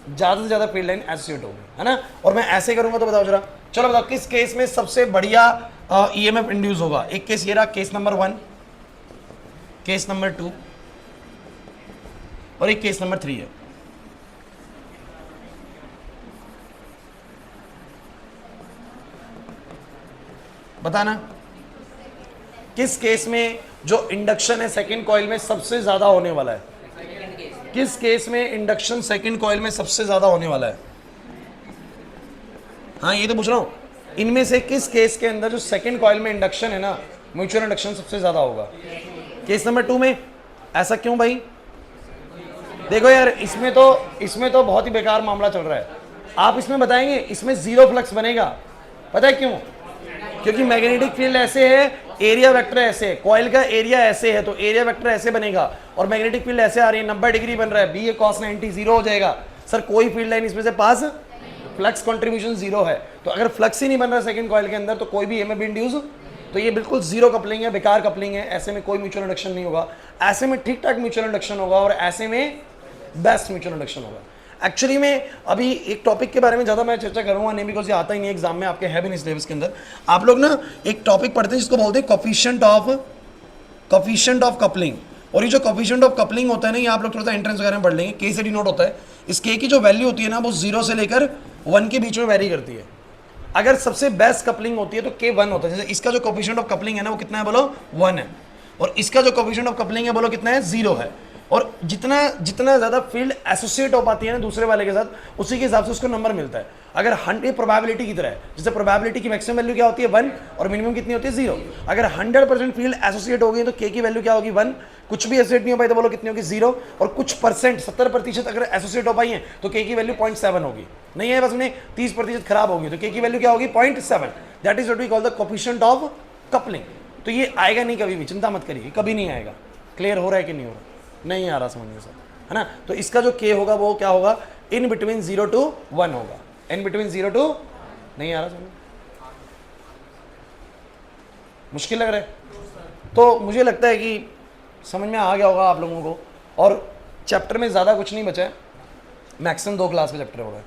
ज़्यादा से ज़्यादा फील्ड लाइन एसोसिएट होगी, है ना. और मैं ऐसे करूंगा तो बताओ जरा, चलो बताओ किस केस में सबसे बढ़िया EMF इंड्यूस होगा. एक केस ये रहा, केस नंबर 1, केस नंबर 2, और एक केस नंबर 3 है. बताना किस केस में जो इंडक्शन है सेकंड कॉइल में सबसे ज्यादा होने वाला है. किस केस में इंडक्शन सेकंड कॉइल में सबसे ज्यादा होने वाला है? हाँ, ये तो पूछ रहा हूं, इनमें से किस केस के अंदर जो सेकंड कॉइल में इंडक्शन है ना, म्यूचुअल इंडक्शन सबसे ज्यादा होगा? केस नंबर 2 में. ऐसा क्यों भाई? देखो यार, इसमें तो बहुत ही बेकार मामला चल रहा है. आप इसमें बताएंगे इसमें जीरो फ्लक्स बनेगा. पता है क्यों? क्योंकि मैग्नेटिक फील्ड ऐसे है, एरिया वेक्टर ऐसे है, कॉइल का एरिया ऐसे है, तो एरिया वेक्टर ऐसे बनेगा, और मैग्नेटिक फील्ड ऐसे आ रही है, 90 डिग्री बन रहा है, बी ए cos 90 जीरो हो जाएगा. सर कोई फील्ड लाइन इसमें से पास, फ्लक्स कंट्रीब्यूशन जीरो है. तो अगर फ्लक्स ही नहीं बन रहा सेकंड कॉइल के अंदर तो कोई भी EMF इंड्यूस, तो ये बिल्कुल जीरो कपलिंग है, बेकार कपलिंग है. ऐसे में कोई म्यूचुअल इंडक्शन नहीं होगा, ऐसे में ठीक ठाक म्यूचुअल इंडक्शन होगा, और ऐसे में बेस्ट म्यूचुअल इंडक्शन होगा. एक्चुअली में अभी एक टॉपिक के बारे में ज़्यादा मैं चर्चा करूँगा नहीं, बिकॉज ये आता ही नहीं एग्जाम में, आपके है भी नहीं सिलेबस के अंदर. आप लोग ना एक टॉपिक पढ़ते हैं जिसको बोलते हैं कोफिशिएंट ऑफ कपलिंग. और ये जो कोफिशिएंट ऑफ कपलिंग होता है ना, ये आप लोग थोड़ा सा एंट्रेंस वगैरह में पढ़ लेंगे, के से डिनोट होता है. इस के की जो वैल्यू होती है ना, वो 0 से लेकर 1 के बीच में वेरी करती है. अगर सबसे बेस्ट कपलिंग होती है तो के 1 होता है. जैसे इसका जो कोफिशिएंट ऑफ कपलिंग है ना, वो कितना है बोलो, 1 है, और इसका जो कोफिशिएंट ऑफ कपलिंग है बोलो कितना है, 0 है. और जितना जितना ज़्यादा फील्ड एसोसिएट हो पाती है ना दूसरे वाले के साथ, उसी के हिसाब से उसको नंबर मिलता है। अगर 100 प्रोबेबिलिटी की तरह है, जैसे प्रोबेबिलिटी की मैक्सिमम वैल्यू क्या होती है 1 और मिनिमम कितनी होती है 0। अगर 100% फील्ड एसोसिएट हो गई तो के की वैल्यू क्या होगी 1, कुछ भी एसोसिएट नहीं हो पाई तो बोलो कितनी होगी 0, और कुछ परसेंट 70% अगर एसोसिएट हो पाई है तो के की वैल्यू 0.7 होगी। नहीं है बस में 30% खराब होगी तो के की वैल्यू क्या होगी 0.7। That is what we call the coefficient of coupling. तो ये आएगा नहीं कभी भी, चिंता मत करिए, कभी नहीं आएगा। क्लियर हो रहा है कि नहीं हो रहा? नहीं आ रहा समझ में सर, है ना? तो इसका जो के होगा वो क्या होगा, इन बिटवीन 0 to 1 होगा, इन बिटवीन 0 to, नहीं आ रहा समझ, मुश्किल लग रहा है? तो मुझे लगता है कि समझ में आ गया होगा आप लोगों को। और चैप्टर में ज़्यादा कुछ नहीं बचा है, मैक्सिमम 2 क्लास का चैप्टर हो रहा है।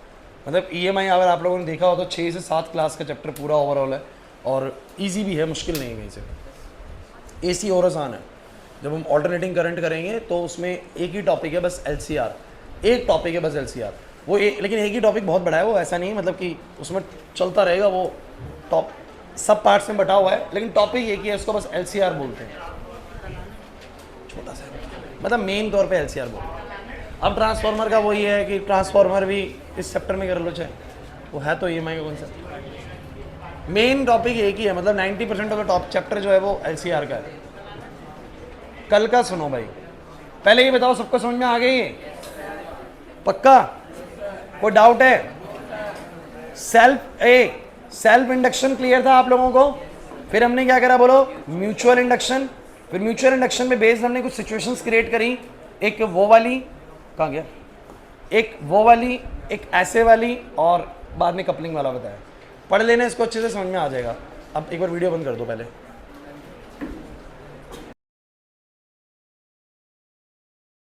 मतलब EMI अगर आप लोगों ने देखा हो तो 6 से 7 क्लास का चैप्टर पूरा ओवरऑल है, और ईजी भी है, मुश्किल नहीं है कहीं से। AC और आसान है। जब हम ऑल्टरनेटिंग करंट करेंगे तो उसमें एक ही टॉपिक है बस LCR, एक टॉपिक है बस LCR वो लेकिन एक ही टॉपिक बहुत बड़ा है, वो ऐसा नहीं मतलब कि उसमें चलता रहेगा, वो टॉप सब पार्ट्स में बटा हुआ है, लेकिन टॉपिक एक ही है, उसको बस LCR बोलते हैं, छोटा सा मतलब मेन तौर पे LCR बोलते हैं। अब ट्रांसफार्मर का वही है कि ट्रांसफार्मर भी इस चैप्टर में कर लो चाहे, वो है तो EMI का कॉन्सेप्ट। मेन टॉपिक एक ही है, मतलब 90% ऑफ द टॉप चैप्टर जो है वो LCR का है। कल का सुनो भाई, पहले ये बताओ सबको समझ में आ गई है? पक्का? कोई डाउट है? सेल्फ इंडक्शन क्लियर था आप लोगों को? फिर हमने क्या करा बोलो, म्यूचुअल इंडक्शन। फिर म्यूचुअल इंडक्शन में बेस्ड हमने कुछ सिचुएशंस क्रिएट करी, एक वो वाली, कहाँ गया, एक वो वाली, एक ऐसे वाली, और बाद में कपलिंग वाला बताया। पढ़ लेना इसको अच्छे से, समझ में आ जाएगा। अब एक बार वीडियो बंद कर दो पहले।